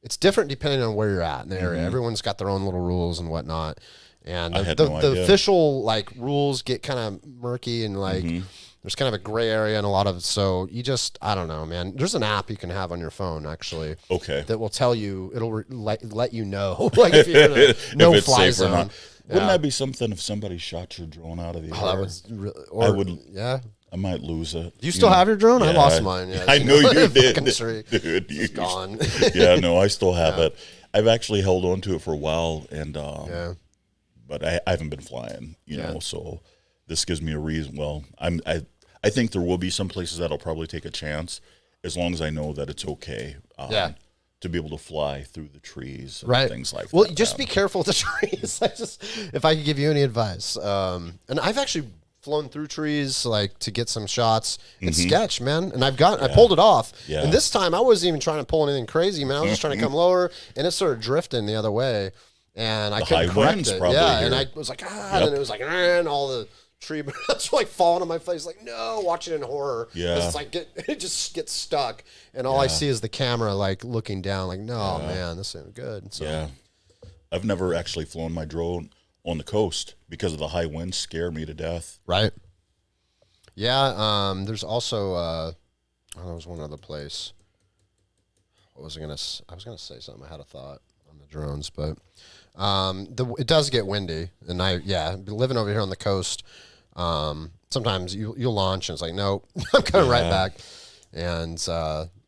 it's different depending on where you're at in the area. Everyone's got their own little rules and whatnot. And the official like rules get kind of murky and like, there's kind of a gray area and a lot of, so you just, I don't know, man. There's an app you can have on your phone actually. Okay. That will tell you, it'll let you know, like if you're in a no-fly safe or zone. not. Wouldn't that be something if somebody shot your drone out of the air? That was I would. Yeah. I might lose it. Do you still have your drone? I Yeah, lost mine. Yeah, I know you did. Fucking tree. Dude, It's gone. Yeah, no, I still have it. I've actually held on to it for a while, and but I haven't been flying, you know. So this gives me a reason. Well, I think there will be some places that'll probably take a chance, as long as I know that it's okay. To be able to fly through the trees and things like that. Well, just be careful with the trees. If I could give you any advice, and I've actually flown through trees like to get some shots. It's sketch, man, and I pulled it off. Yeah. And this time I wasn't even trying to pull anything crazy, man. I was just trying to come lower, and it started drifting the other way, and I couldn't correct it. Yeah, and I was like, and then it was like, and all the tree branches like falling on my face, like no, watching it in horror. Yeah, it's like it just gets stuck, and all I see is the camera like looking down, like no, man, this ain't good. So. Yeah, I've never actually flown my drone on the coast because of the high winds. Scare me to death. Right. Yeah. There's also there was one other place. What was I gonna say something. I had a thought on the drones, but it does get windy, and living over here on the coast. Sometimes you'll launch and it's like, nope, I'm coming right back. And,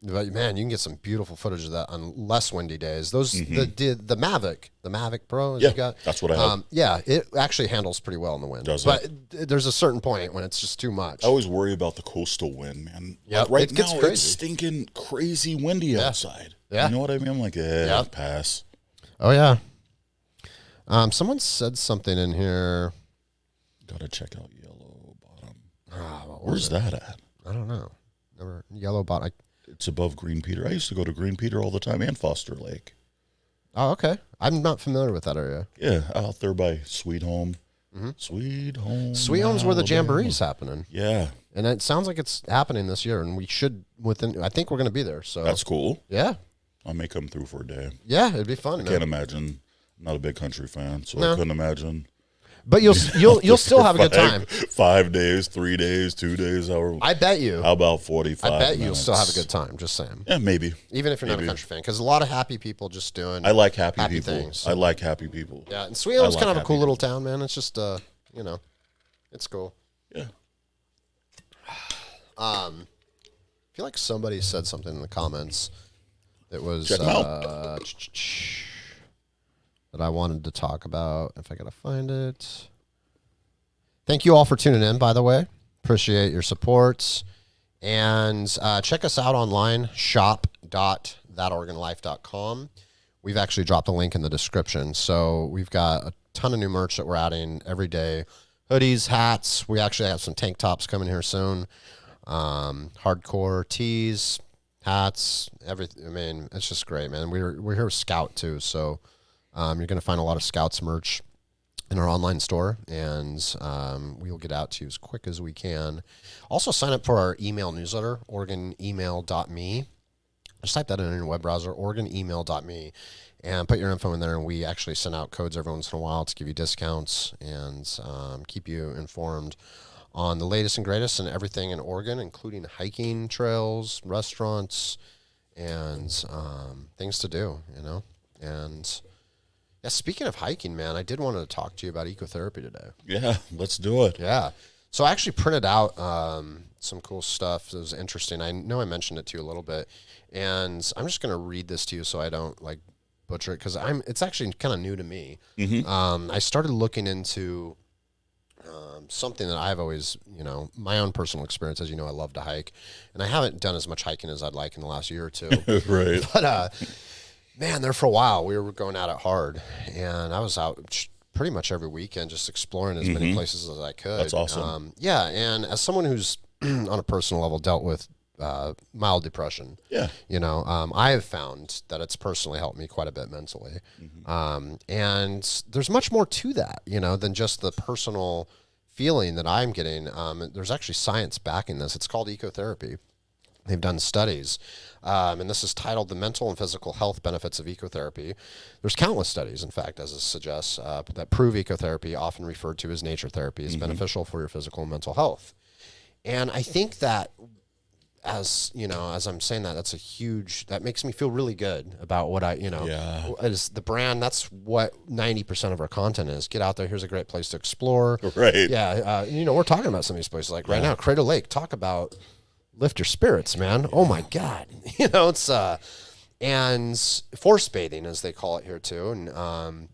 but man, you can get some beautiful footage of that on less windy days. Those, the Mavic Pro, you got, that's what I have. It actually handles pretty well in the wind. Does but there's a certain point when it's just too much. I always worry about the coastal wind, man. Yeah, like right it gets now, crazy. it's stinking crazy windy outside. Yeah. You know what I mean? I'm like, pass. Oh, yeah. Someone said something in here. Gotta check out Yellow Bottom. Where's that at? I don't know. Never Yellow Bottom. It's above Green Peter. I used to go to Green Peter all the time and Foster Lake. Oh, okay. I'm not familiar with that area. Yeah, out there by Sweet Home. Sweet Home. Sweet Home's where the Jamboree's happening. Yeah. And it sounds like it's happening this year, and we should I think we're going to be there. So That's cool. Yeah. I may come through for a day. Yeah, it'd be fun. I can't imagine. I'm not a big country fan, so No. I couldn't imagine. But you'll still have a good time. 5 days, 3 days, 2 days. I bet you. How about 45 I bet minutes? you'll still have a good time, just saying. Yeah, maybe. Even if you're not a country fan, because a lot of happy people just doing I like happy people. things. I like happy people. Yeah, and Sweet Home's like kind of a happy cool little town, man. It's just, it's cool. Yeah. I feel like somebody said something in the comments that was Check 'em out. that I wanted to talk about. If I gotta find it. Thank you all for tuning in, by the way. Appreciate your support. And check us out online, shop.thatorganlife.com. We've actually dropped a link in the description. So we've got a ton of new merch that we're adding every day. Hoodies, hats. We actually have some tank tops coming here soon. Hardcore tees, hats, everything. I mean, it's just great, man. We're here with Scout too, so you're going to find a lot of Scouts merch in our online store, and we'll get out to you as quick as we can. Also, sign up for our email newsletter, OregonEmail.me. Just type that in your web browser, OregonEmail.me, and put your info in there, and we actually send out codes every once in a while to give you discounts and keep you informed on the latest and greatest and everything in Oregon, including hiking trails, restaurants, and things to do, And yeah, speaking of hiking, man, I did want to talk to you about ecotherapy today. Yeah, let's do it. Yeah. So I actually printed out some cool stuff. It was interesting. I know I mentioned it to you a little bit, and I'm just going to read this to you so I don't butcher it, because it's actually kind of new to me. Mm-hmm. I started looking into something that I've always, my own personal experience. As you know, I love to hike, and I haven't done as much hiking as I'd like in the last year or two. Right. But man, there for a while we were going at it hard, and I was out pretty much every weekend just exploring as many places as I could. That's awesome. Yeah, and as someone who's on a personal level dealt with mild depression, Yeah. I have found that it's personally helped me quite a bit mentally. And there's much more to that, than just the personal feeling that I'm getting. There's actually science backing this. It's called ecotherapy. They've done studies, and this is titled The Mental and Physical Health Benefits of Ecotherapy. There's countless studies, in fact, as it suggests, that prove ecotherapy, often referred to as nature therapy, is beneficial for your physical and mental health. And I think that as I'm saying that's that makes me feel really good about what is the brand. That's what 90% of our content is. Get out there. Here's a great place to explore. Right. Yeah. We're talking about some of these places right now, Crater Lake, talk about lift your spirits, man. Yeah. Oh my God. It's, and forest bathing, as they call it here too. And,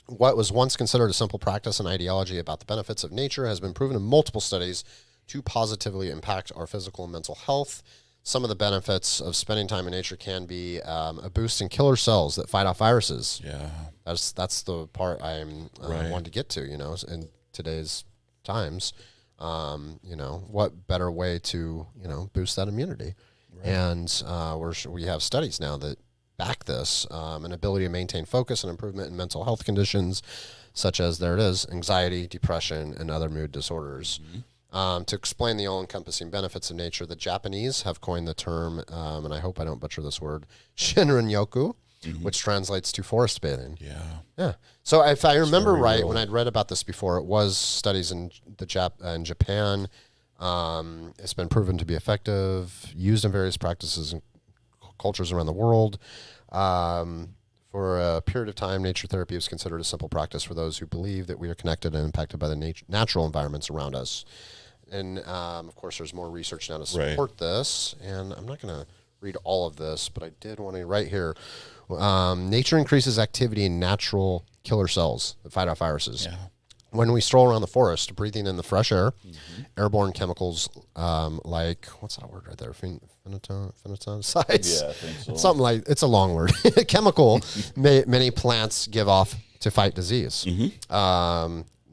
what was once considered a simple practice and ideology about the benefits of nature has been proven in multiple studies to positively impact our physical and mental health. Some of the benefits of spending time in nature can be a boost in killer cells that fight off viruses. Yeah. That's the part I wanted to get to, in today's times. What better way to, boost that immunity? Right. And we have studies now that back this, an ability to maintain focus and improvement in mental health conditions, such as, there it is, anxiety, depression, and other mood disorders. To explain the all-encompassing benefits of nature, the Japanese have coined the term, and I hope I don't butcher this word, Shinrinyoku, which translates to forest bathing. Yeah. So if I remember right, when I'd read about this before, it was studies in Japan. It's been proven to be effective, used in various practices and cultures around the world. For a period of time, nature therapy was considered a simple practice for those who believe that we are connected and impacted by the natural environments around us. And, of course, there's more research now to support this. And I'm not going to read all of this, but I did want to, right here. Nature increases activity in natural killer cells that fight off viruses. Yeah. When we stroll around the forest, breathing in the fresh air, airborne chemicals like, what's that word right there? Phenoticides? Yeah, I think so. Something like, it's a long word. Chemical many plants give off to fight disease.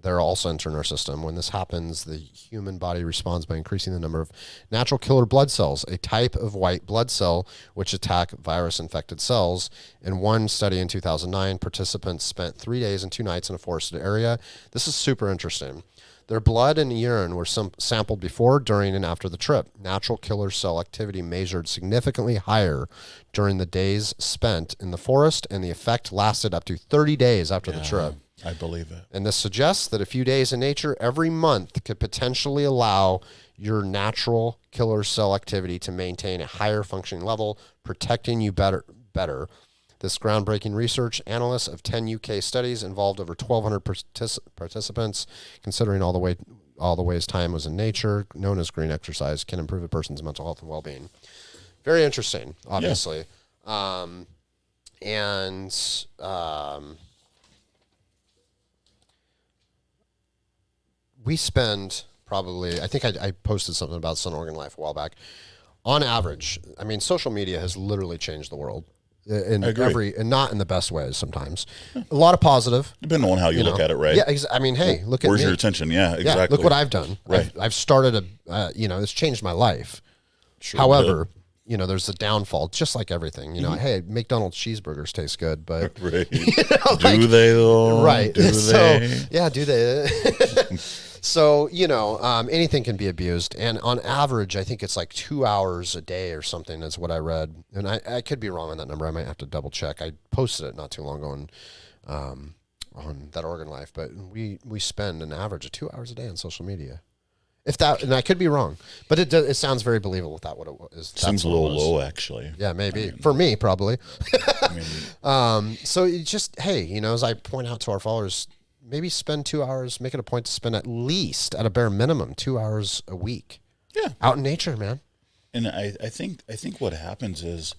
They're also enter our system. When this happens, the human body responds by increasing the number of natural killer blood cells, a type of white blood cell which attack virus-infected cells. In one study in 2009, participants spent 3 days and 2 nights in a forested area. This is super interesting. Their blood and urine were sampled before, during, and after the trip. Natural killer cell activity measured significantly higher during the days spent in the forest, and the effect lasted up to 30 days after the trip. I believe it. And this suggests that a few days in nature every month could potentially allow your natural killer cell activity to maintain a higher functioning level, protecting you better. This groundbreaking research, analysts of 10 UK studies, involved over 1,200 participants, considering all the ways time was in nature, known as green exercise, can improve a person's mental health and well-being. Very interesting, obviously. Yeah. We spend probably, I think I posted something about Sun Organ Life a while back. On average, I mean, social media has literally changed the world in and not in the best ways sometimes. A lot of positive. Depending on how you look at it, right? Yeah, I mean, hey, look at me. Where's your attention? Yeah, exactly. Yeah, look what I've done. Right. I've started it's changed my life. Sure. However, there's a downfall, just like everything. Hey, McDonald's cheeseburgers taste good, but right. Do they though? Right. Do they? Yeah, do they? So, anything can be abused. And on average, I think it's like 2 hours a day or something is what I read. And I could be wrong on that number. I might have to double check. I posted it not too long ago on That Organ Life. But we spend an average of 2 hours a day on social media. And I could be wrong, but it sounds very believable if that what it is. Seems a little low, actually. Yeah, maybe. For me, probably. So you just, hey, as I point out to our followers, maybe spend 2 hours, make it a point to spend at least, at a bare minimum, 2 hours a week. Yeah. Out in nature, man. And I think what happens is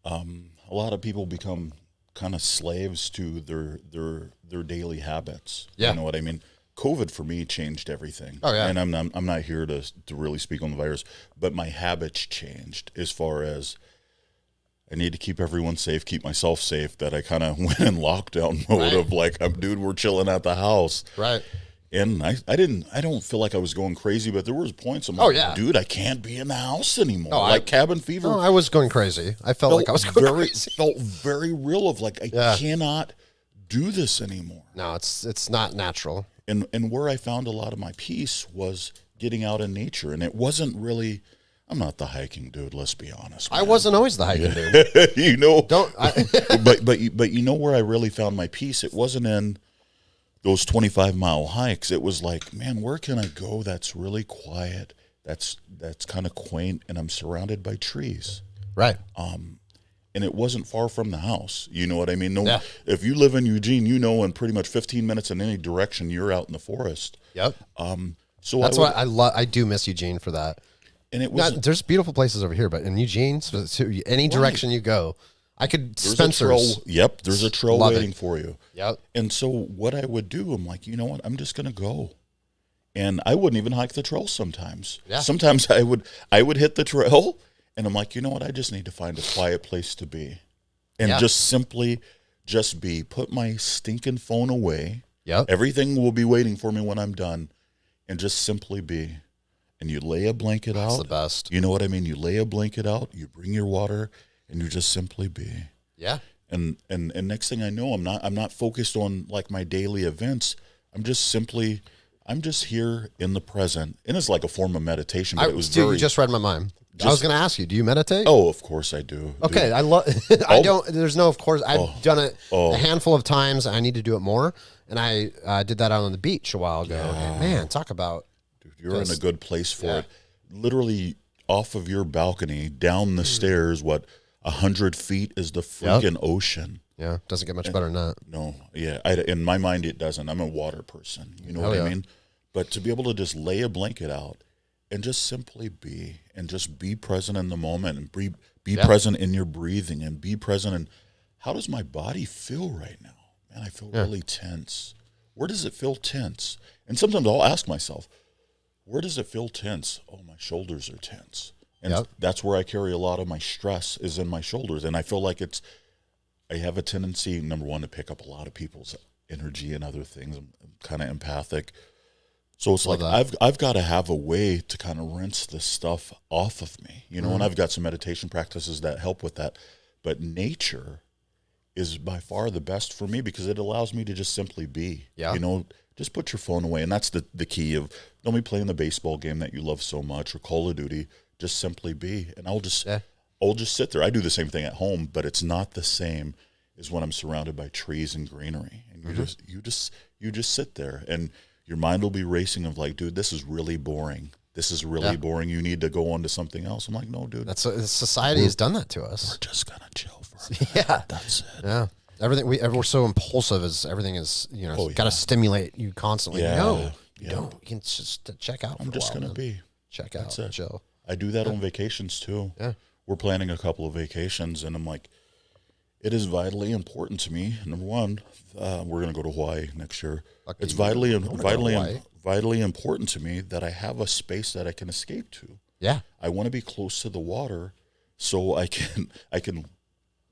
a lot of people become kind of slaves to their daily habits. Yeah. You know what I mean? COVID for me changed everything. Oh, yeah. And I'm not here to really speak on the virus, but my habits changed as far as I need to keep everyone safe, keep myself safe, that I kind of went in lockdown mode of like, dude, we're chilling at the house. Right. And I don't feel like I was going crazy, but there was points I'm like, dude, I can't be in the house anymore. Cabin fever. No, I was going crazy. I felt like I was going crazy. Felt very real of like, I cannot do this anymore. No, it's not natural. And where I found a lot of my peace was getting out in nature. And it wasn't really, I'm not the hiking dude, let's be honest, man. I wasn't always the hiking dude. But you know where I really found my peace? It wasn't in those 25-mile hikes. It was like, man, where can I go that's really quiet, that's kind of quaint, and I'm surrounded by trees. Right. And it wasn't far from the house. You know what I mean? No, if you live in Eugene, in pretty much 15 minutes in any direction, you're out in the forest. Yep. So that's why I do miss Eugene for that. And it was there's beautiful places over here, but in Eugene, any direction you go, Spencer's. There's a trail waiting for you. Yep. And so what I would do, I'm like, you know what? I'm just going to go. And I wouldn't even hike the trail sometimes. Yeah. Sometimes I would hit the trail. And I'm like, you know what? I just need to find a quiet place to be. And just simply be. Put my stinking phone away. Yep. Everything will be waiting for me when I'm done. And just simply be. And you lay a blanket out. That's the best. You know what I mean? You lay a blanket out, you bring your water, and you just simply be. Yeah. And next thing I know, I'm not focused on like my daily events. I'm just here in the present. And it's like a form of meditation, but you just read my mind. I was going to ask you, do you meditate? Oh, of course I do. Okay, dude. I love. There's no, of course. I've done it a handful of times. I need to do it more, and I did that out on the beach a while ago. Yeah. And man, talk about. Dude, you're in a good place for it. Literally off of your balcony, down the stairs. 100 feet is the freaking ocean. Yeah, doesn't get much better than that. No, yeah. In my mind, it doesn't. I'm a water person. You know what I mean? But to be able to just lay a blanket out and just simply be, and just be present in the moment, and be present in your breathing, and be present in how does my body feel right now? Man, I feel really tense. Where does it feel tense? And sometimes I'll ask myself, where does it feel tense? Oh, my shoulders are tense. And that's where I carry a lot of my stress, is in my shoulders. And I feel like I have a tendency, number one, to pick up a lot of people's energy and other things. I'm kind of empathic. So it's Love like that. I've got to have a way to kind of rinse this stuff off of me, you know, and I've got some meditation practices that help with that. But nature is by far the best for me because it allows me to just simply be. Yeah. You know, just put your phone away. And that's the key of don't be playing the baseball game that you love so much or Call of Duty. Just simply be. And I'll just sit there. I do the same thing at home, but it's not the same as when I'm surrounded by trees and greenery. And you just sit there and your mind will be racing of like, dude, this is really boring. This is really boring. You need to go on to something else. I'm like, no, dude. Society has done that to us. We're just gonna chill for a minute. Yeah. That's it. Yeah. Everything we're so impulsive as everything is, you know, got to stimulate you constantly. Yeah. No, you don't. You can just check out. I'm just gonna be. Check out. That's it. Chill. I do that on vacations too. Yeah. We're planning a couple of vacations, and I'm like, it is vitally important to me. Number one, we're gonna go to Hawaii next year. Lucky It's you. vitally Hawaii. vitally important to me that I have a space that I can escape to. Yeah. I want to be close to the water, so I can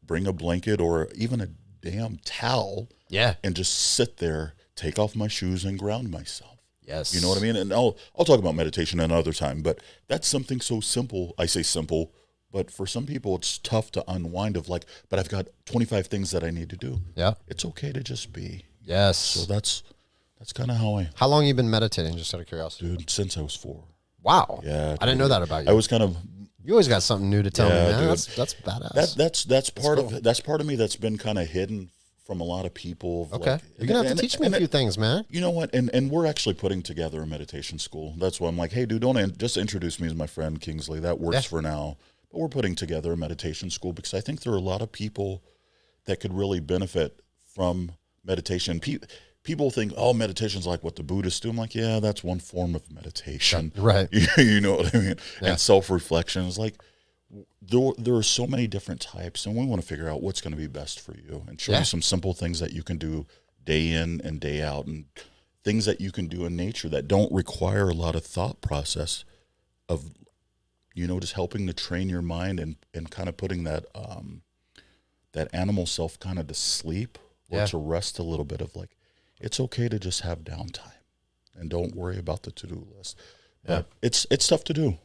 bring a blanket or even a damn towel. Yeah. And just sit there, take off my shoes, and ground myself. Yes. You know what I mean? And I'll talk about meditation another time, but that's something so simple. I say simple, but for some people it's tough to unwind of like, but I've got 25 things that I need to do. Yeah. It's okay to just be. Yes. So that's kind of how How long have you been meditating, just out of curiosity? dude, since I was 4. Wow. Yeah. I didn't know that about you. I was kind of, You always got something new to tell me, man. dude. That's badass. that's part cool. of, that's part of me that's been kind of hidden from a lot of people. Okay. Like, You're going to have to teach me a few things, man. You know what? And we're actually putting together a meditation school. That's why I'm like, hey, dude, just introduce me as my friend Kingsley. That works for now. But we're putting together a meditation school because I think there are a lot of people that could really benefit from meditation. People think, oh, meditation's like what the Buddhists do. I'm like, yeah, that's one form of meditation. Right. You know what I mean? Yeah. And self-reflection is like, there are so many different types, and we want to figure out what's going to be best for you and show you some simple things that you can do day in and day out and things that you can do in nature that don't require a lot of thought process of, you know, just helping to train your mind and kind of putting that that animal self kind of to sleep or to rest a little bit of like, it's okay to just have downtime and don't worry about the to-do list. But it's tough to do.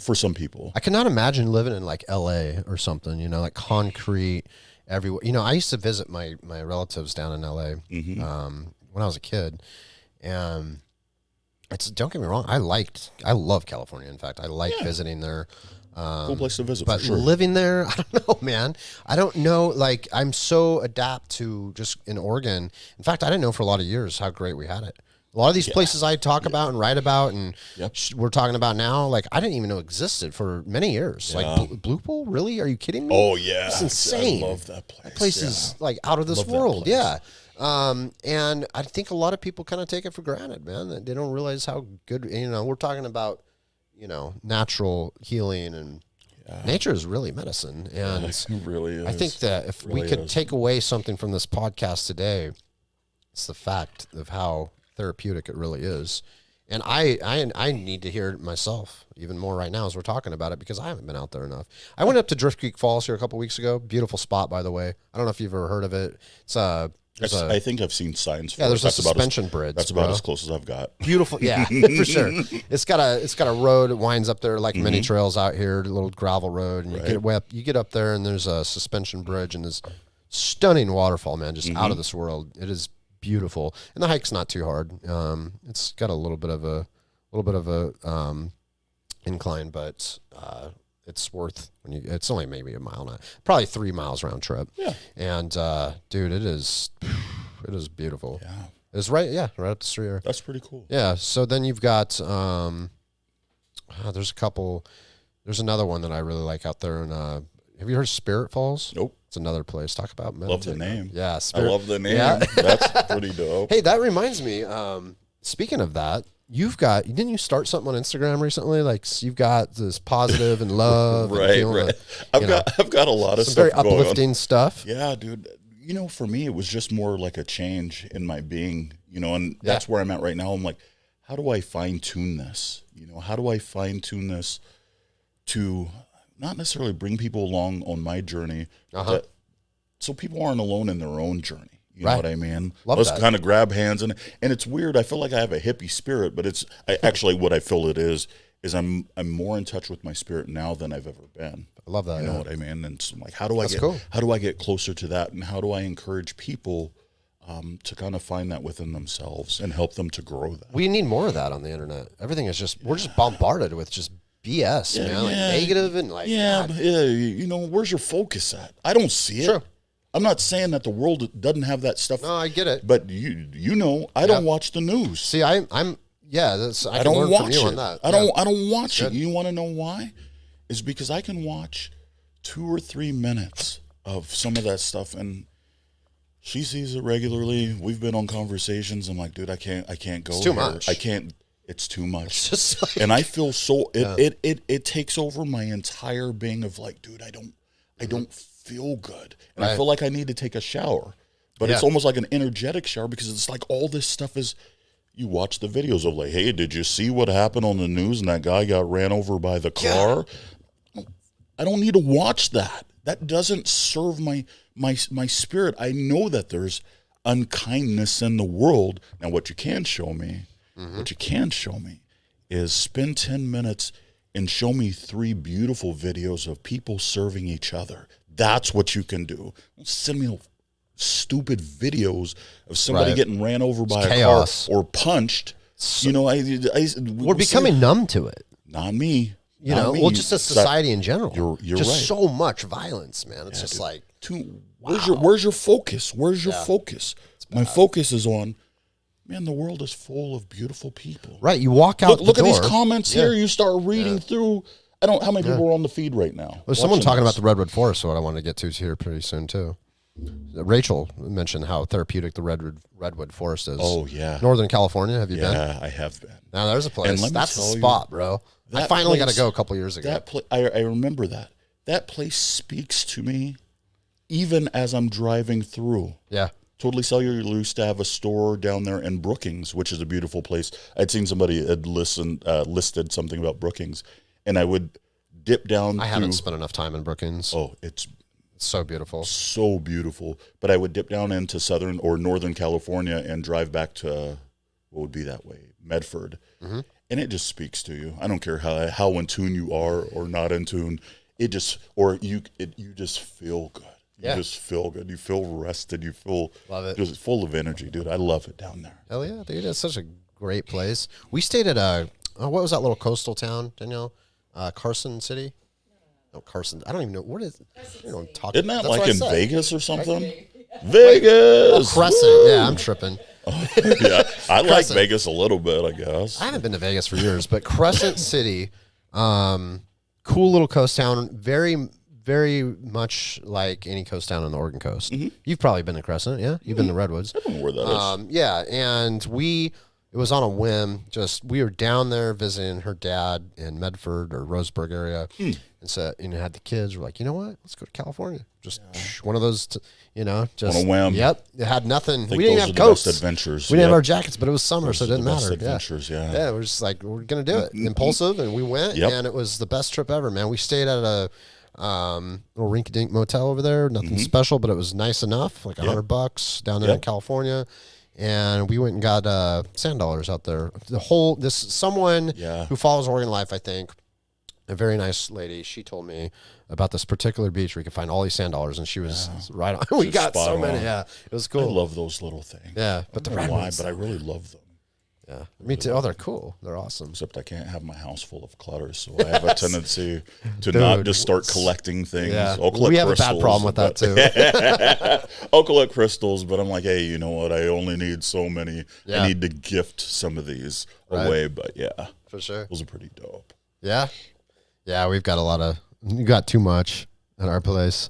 For some people. I cannot imagine living in like LA or something, you know, like concrete everywhere. You know, I used to visit my relatives down in LA when I was a kid. And don't get me wrong, I love California. In fact, I like visiting there. Cool place to visit, but for sure. living there, I don't know, man. I don't know. Like, I'm so adapt to just in Oregon. In fact, I didn't know for a lot of years how great we had it. A lot of these places I talk about and write about and we're talking about now, like I didn't even know existed for many years. Like Blue Pool, really? Are you kidding me? Oh yeah, it's insane. I love that place. That place is like out of this world. Yeah. And I think a lot of people kind of take it for granted, man. They don't realize how good. You know, we're talking about, you know, natural healing and nature is really medicine. And it really is. I think that if we could take away something from this podcast today, it's the fact of how therapeutic it really is. And I need to hear it myself even more right now as we're talking about it because I haven't been out there enough. I went up to Drift Creek Falls here a couple weeks ago. Beautiful spot, by the way. I don't know if you've ever heard of it. It's I think I've seen signs for it. There's a suspension bridge. That's about as close as I've got. Beautiful. Yeah, for sure. It's got a road that winds up there like many trails out here, a little gravel road, and you get up there and there's a suspension bridge and this stunning waterfall, man, just out of this world. It is beautiful, and the hike's not too hard. It's got a little bit of a incline, but it's worth it's only maybe a mile and probably 3 miles round trip. Yeah, and dude, it is beautiful. Yeah, it's right up the street here. That's pretty cool. Yeah. So then you've got there's another one that I really like out there. And have you heard of Spirit Falls? Nope. It's another place. Talk about love the name. Yeah, I love the name. Yeah. That's pretty dope. Hey, that reminds me. Speaking of that, didn't you start something on Instagram recently? Like you've got this positive and love, right? I've got a lot of some stuff very uplifting stuff. Yeah, dude. You know, for me, it was just more like a change in my being. You know, and that's where I'm at right now. I'm like, how do I fine tune this? You know, how do I fine tune this to not necessarily bring people along on my journey, so people aren't alone in their own journey. You know what I mean? Love Let's that. kind of grab hands. And it's weird. I feel like I have a hippie spirit, but actually what I feel it is I'm more in touch with my spirit now than I've ever been. I love that. You know what I mean? And so I'm like, how do I get closer to that? And how do I encourage people to kind of find that within themselves and help them to grow that? We need more of that on the internet. Everything is we're just bombarded with just BS, man. Like negative and like. You know, where's your focus at? I don't see it. Sure. I'm not saying that the world doesn't have that stuff. No, I get it. But you know, I don't watch the news. See, I don't watch it. On that. I don't watch it. You want to know why? Is because I can watch 2 or 3 minutes of some of that stuff, and she sees it regularly. We've been on conversations. I'm like, dude, I can't go. It's too much. I can't. It's too much. It's just like, and I feel so. It takes over my entire being of like, dude, I don't feel good, and I feel like I need to take a shower. But it's almost like an energetic shower because it's like all this stuff is. You watch the videos of like, hey, did you see what happened on the news and that guy got ran over by the car? Yeah. I don't need to watch that. That doesn't serve my spirit. I know that there's unkindness in the world. Now, what you can show me is spend 10 minutes and show me 3 beautiful videos of people serving each other. That's what you can do. Don't send me stupid videos of somebody getting ran over by a car or punched. You know, we're becoming numb to it. Not me. You know, well, just as society in general. You're just right. so much violence, man. It's just like, where's your focus? Where's your focus? My focus is on, man, the world is full of beautiful people. Right. You walk out. Look at these comments here. You start reading through. How many people are on the feed right now? There's someone talking about the Redwood Forest, so what I want to get to here pretty soon too. Rachel mentioned how therapeutic the Redwood Forest is. Oh, yeah. Northern California, have you been? Yeah, I have been. Now, there's a place. That's the tell spot, bro. I finally got to go a couple years ago. I remember that. That place speaks to me even as I'm driving through. Yeah. Totally Cellular used to have a store down there in Brookings, which is a beautiful place. I'd seen somebody had listed something about Brookings, and I would dip down I haven't spent enough time in Brookings. Oh, it's so beautiful. So beautiful. But I would dip down into Southern or Northern California and drive back to, what would be that way, Medford. Mm-hmm. And it just speaks to you. I don't care how in tune you are or not in tune. You just feel good. You just feel good. You feel rested. You feel just full of energy, dude. I love it down there. Hell yeah, dude. It's such a great place. We stayed at what was that little coastal town, Danielle? Carson City? No, Carson. I don't even know. What is it? Isn't that like in Vegas or something? Vegas! Crescent. Yeah, I'm tripping. Yeah, I like Vegas a little bit, I guess. I haven't been to Vegas for years, but Crescent City, cool little coast town, very, very much like any coast town on the Oregon coast. Mm-hmm. You've probably been to Crescent, yeah? You've been to Redwoods. I don't know where that is. Yeah, and it was on a whim. We were down there visiting her dad in Medford or Roseburg area, and so had the kids. We're like, you know what? Let's go to California. Just one of those, just on a whim. Yep, it had nothing. We didn't have coats. Adventures. We didn't have our jackets, but it was summer, so it didn't matter. Adventures, yeah. We're just like, we're gonna do it. Impulsive, and we went, and it was the best trip ever, man. We stayed at a little rinky-dink motel over there. Nothing special, but it was nice enough. Like $100 down there in California. And we went and got sand dollars out there. Someone who follows Oregon Life, I think, a very nice lady, she told me about this particular beach where you can find all these sand dollars, and she was right on. We got so many. Yeah, it was cool. I love those little things. Yeah, but I don't know why, but I really love them. Yeah, me too. Oh, they're cool. They're awesome. Except I can't have my house full of clutter, so I have a tendency to not just start collecting things. Yeah, we have a bad problem with that too. I'll collect crystals, but I'm like, hey, you know what? I only need so many. I need to gift some of these away, but for sure, those are pretty dope. Yeah, we've got you got too much at our place.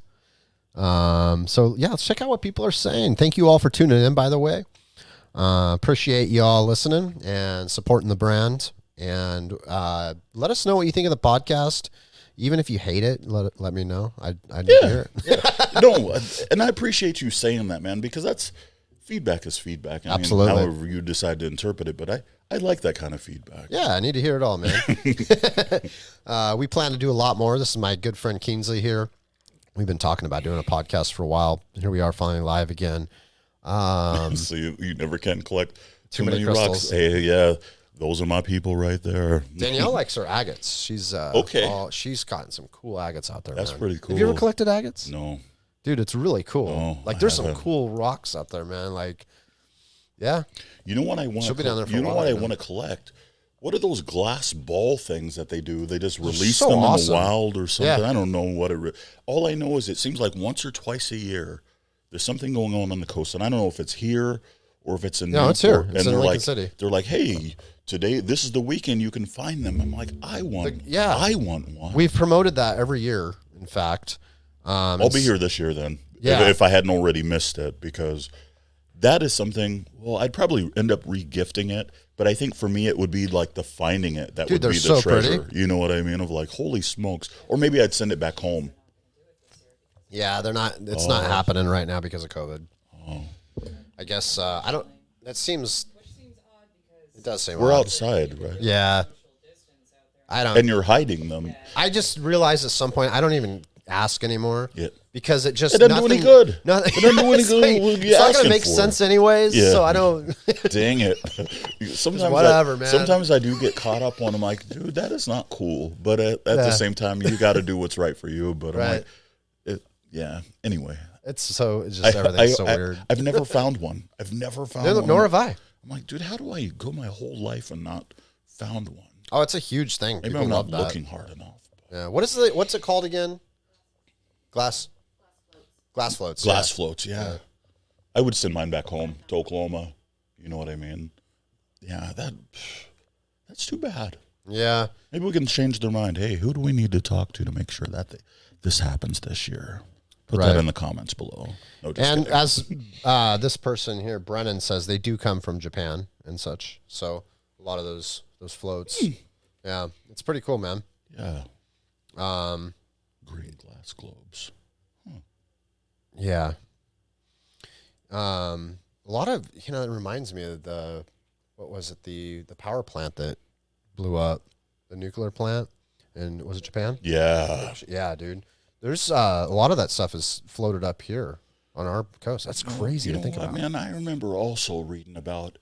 So let's check out what people are saying. Thank you all for tuning in, by the way. Appreciate y'all listening and supporting the brand. And let us know what you think of the podcast. Even if you hate it, let me know. I'd hear it. No, and I appreciate you saying that, man, because that's feedback is feedback. Absolutely. However you decide to interpret it, but I like that kind of feedback. Yeah, I need to hear it all, man. We plan to do a lot more. This is my good friend Kingsley here. We've been talking about doing a podcast for a while. Here we are finally live again. So you never can collect Too many crystals. Hey, yeah, those are my people right there. Danielle likes her agates. She's okay. She's gotten some cool agates out there. That's man. pretty cool. Have you ever collected agates? No, dude, it's really cool. No, like there's some cool rocks out there, man. Like, yeah. You know what I want? She'll be down there for you know a while, what I man. want to collect? What are those glass ball things that they do? They just release so them awesome. in the wild or something. Yeah. I don't know what it. All I know is it seems like once or twice a year there's something going on the coast, and I don't know if it's here or if it's in. No, it's here. And It's in they're Lincoln like, City. they're like, hey, today this is the weekend you can find them. I'm like, I want one. We've promoted that every year. In fact, I'll be here this year then. Yeah. If I hadn't already missed it, because that is something. Well, I'd probably end up regifting it, but I think for me it would be like the finding it that would be the so treasure. pretty. You know what I mean? Of like, holy smokes! Or maybe I'd send it back home. Yeah, they're not. It's not happening right now because of COVID. I guess I don't. That seems. It does seem. We're odd. outside, right? Yeah. I don't. And you're hiding them. I just realized at some point I don't even ask anymore. Yeah. Because it just It doesn't do any good. Nothing. It doesn't do any good. Like, What are you it's not gonna asking make for? sense anyways. Yeah. So I don't. Dang it! Sometimes whatever, man. Sometimes I do get caught up on. I'm like, dude, that is not cool. But at the same time, you got to do what's right for you. But I'm like, yeah. Anyway, it's just everything's so weird. I've never found one. I've never found one. Nor have I. I'm like, dude, how do I go my whole life and not found one? Oh, it's a huge thing. Maybe People I'm love not that. looking hard enough. Yeah. What's it called again? Glass floats. Glass floats, yeah. I would send mine back home to Oklahoma. You know what I mean? Yeah, that's too bad. Yeah. Maybe we can change their mind. Hey, who do we need to talk to make sure that this happens this year? Put that in the comments below. No, just And kidding. as this person here, Brennan, says, they do come from Japan and such. So a lot of those floats. Yeah, it's pretty cool, man. Yeah. Green glass globes. Yeah. A lot of, it reminds me of the power plant that blew up, the nuclear plant, and was it Japan? Yeah. Yeah, dude. There's a lot of that stuff is floated up here on our coast. That's crazy to think about. Man, I remember also reading about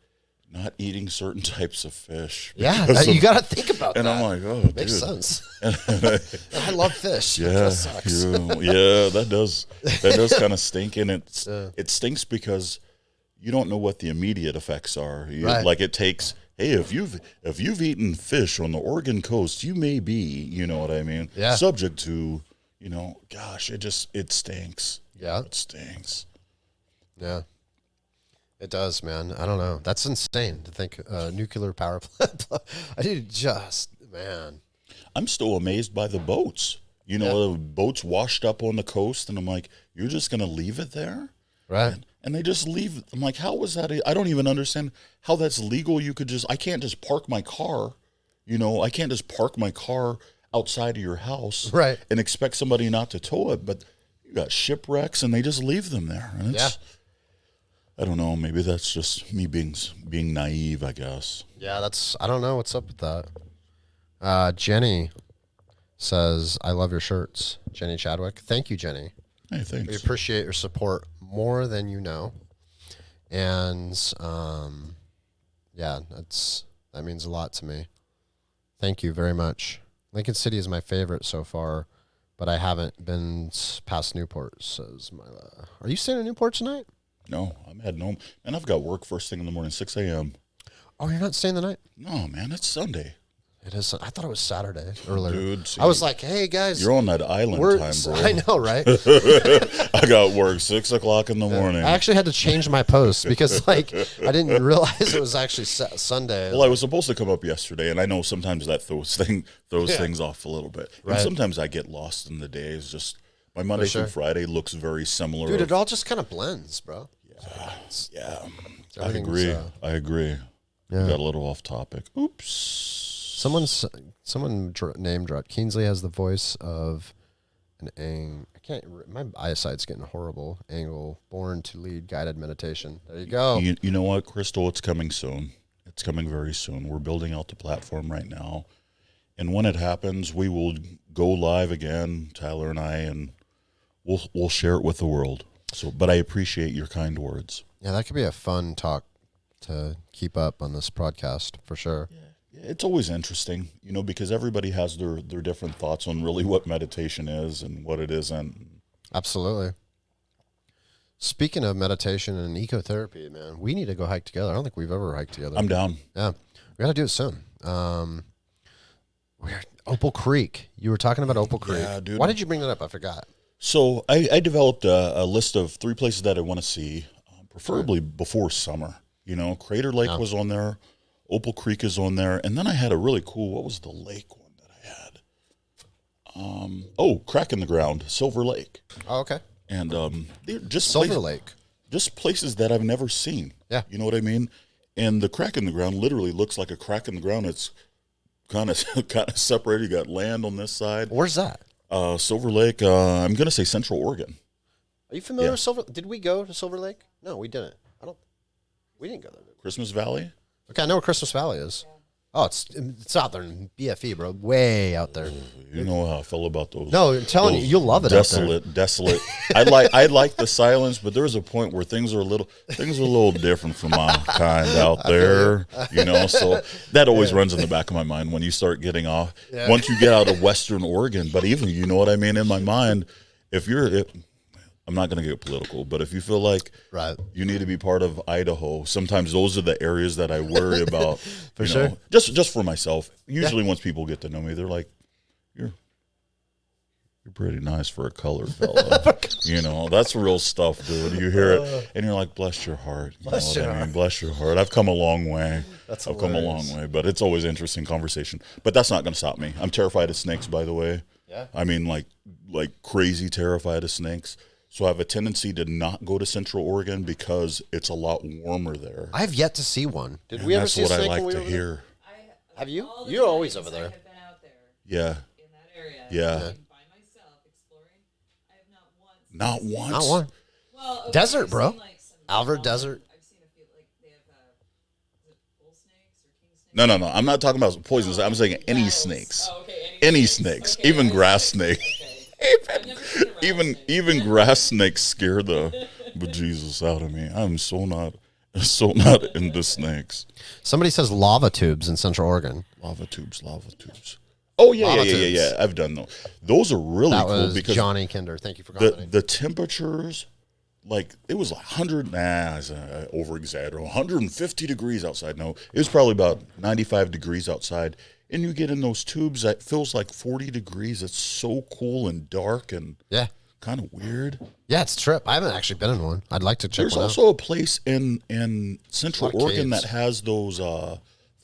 not eating certain types of fish. Yeah, you got to think about that. And I'm like, oh, makes dude. sense. I love fish. Yeah, That sucks. yeah, that does kind of stink, and it stinks because you don't know what the immediate effects are. Right. Like it takes. Hey, if you've eaten fish on the Oregon coast, you may be, you know what I mean, subject to, gosh, it stinks. Yeah, it stinks. Yeah. It does, man. I don't know. That's insane to think nuclear power plant. Man. I'm still amazed by the boats. The boats washed up on the coast, and I'm like, you're just going to leave it there? Right. And they just leave. I'm like, how was that? I don't even understand how that's legal. I can't just park my car. I can't just park my car outside of your house and expect somebody not to tow it. But you got shipwrecks, and they just leave them there. And I don't know. Maybe that's just me being naive, I guess. Yeah, I don't know what's up with that. Jenny says, I love your shirts. Jenny Chadwick. Thank you, Jenny. Hey, thanks. We appreciate your support more than you know. And, that means a lot to me. Thank you very much. Lincoln City is my favorite so far, but I haven't been past Newport, says Mila. Are you staying in Newport tonight? No, I'm heading home. And I've got work first thing in the morning, 6 a.m. Oh, you're not staying the night? No, man, it's Sunday. It is. I thought it was Saturday earlier. Dude, see, I was like, hey, guys. You're on that island time, bro. I know, right? I got work 6 o'clock in the morning. I actually had to change my post because, I didn't realize it was actually Sunday. Well, I was supposed to come up yesterday, and I know sometimes that throws things off a little bit. Right. And sometimes I get lost in the days. Just my Monday through Friday looks very similar. Dude, it all just kind of blends, bro. Yeah. I agree. Yeah. Got a little off topic. Oops. Someone name dropped. Kingsley has the voice of my eyesight's getting horrible. Angle, born to lead guided meditation. There you go. You know what, Crystal? It's coming soon. It's coming very soon. We're building out the platform right now. And when it happens, we will go live again, Tyler and I, and we'll share it with the world. But I appreciate your kind words. Yeah, that could be a fun talk to keep up on this podcast for sure. Yeah, it's always interesting, because everybody has their different thoughts on really what meditation is and what it isn't. Absolutely. Speaking of meditation and ecotherapy, man, we need to go hike together. I don't think we've ever hiked together. I'm down. Yeah, we got to do it soon. We're Opal Creek. You were talking about Opal Creek. Yeah, dude. Why did you bring that up? I forgot. So I developed a list of 3 places that I want to see, preferably before summer. Crater Lake was on there. Opal Creek is on there. And then I had a really cool, what was the lake one that I had? Crack in the Ground, Silver Lake. Oh, okay. And they're just Silver Lake. Just places that I've never seen. Yeah. You know what I mean? And the crack in the ground literally looks like a crack in the ground. It's kind of separated. You got land on this side. Where's that? Silver Lake. I'm going to say Central Oregon. Are you familiar with Silver? Did we go to Silver Lake? No, we didn't. We didn't go there. Christmas Valley? Okay, I know where Christmas Valley is. Oh, it's out there in BFE, bro. Way out there. You know how I feel about those. No, I'm telling you, you'll love it desolate, out there. Desolate. I like the silence, but there was a point where things are a little different from my kind out there. So that always runs in the back of my mind when you start getting off. Yeah. Once you get out of Western Oregon, but even, you know what I mean, in my mind, I'm not going to get political, but if you feel like you need to be part of Idaho, sometimes those are the areas that I worry about. For sure. Just for myself. Usually once people get to know me, they're like, you're pretty nice for a colored fella. That's real stuff, dude. You hear it, and you're like, bless your heart. Bless your heart. I've come a long way. I've come a long way, but it's always interesting conversation. But that's not going to stop me. I'm terrified of snakes, by the way. Yeah. I mean, like crazy terrified of snakes. So I have a tendency to not go to Central Oregon because it's a lot warmer there. I have yet to see one. Did we ever see a snake? That's what I like when we to were hear. Have you? You're always over there. I have been out there. Yeah. In that area. Yeah. By myself exploring. I have not once. Not once. Not one. Well, okay, Desert, I've bro. seen, like, some Alvord smaller- Desert. I've seen a few. Like they have is it bull snakes or king snakes? No. I'm not talking about poisonous. I'm saying any snakes. Oh, okay. Any snakes. Even grass snakes. I've never seen a rattlesnake. Even grass snakes scare the bejesus out of me. I'm so not into snakes. Somebody says lava tubes in Central Oregon. Lava tubes. Oh yeah, Lava yeah. tubes. I've done those. Those are really That cool was because Johnny Kinder. Thank you for commenting. the temperatures, like it was 100. Over exaggerate. 150 degrees outside. No, it was probably about 95 degrees outside. And you get in those tubes that feels like 40 degrees. It's so cool and dark and kind of weird. Yeah, it's a trip. I haven't actually been in one. I'd like to check There's one also a place in Central Oregon caves. that has those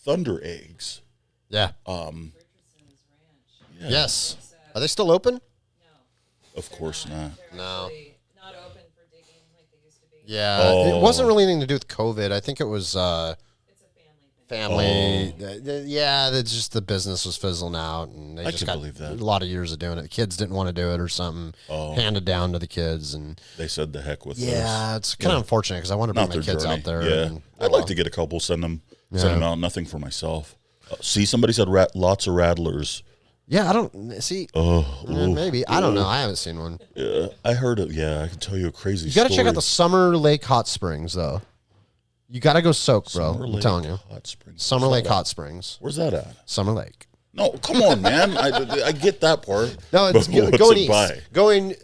thunder eggs. Yeah. Richardson's Ranch. Yes. Are they still open? No. Of course not. They're No. actually not open for digging like they used to be. Yeah. Oh. It wasn't really anything to do with COVID. I think it was It's a family thing. family. Yeah, it's just the business was fizzling out, and they I just can got believe that. a lot of years of doing it. The kids didn't want to do it or something. Handed down to the kids, and They said the heck with this. yeah, it's kind of unfortunate because I want to bring Not my their kids journey. out there. Yeah. and- I'd like to get a couple, send them out. Nothing for myself. See, somebody said lots of rattlers. Yeah, I don't see. Maybe I don't know. I haven't seen one. I heard it. Yeah, I can tell you a crazy You story. got to check out the Summer Lake Hot Springs, though. You got to go soak, bro. Summer I'm Lake telling you. Hot Springs. Summer Where's Lake that at? Hot Springs. Where's that at? Summer Lake. No, come on, man. I get that part. No, it's But what's going it east. by? Going,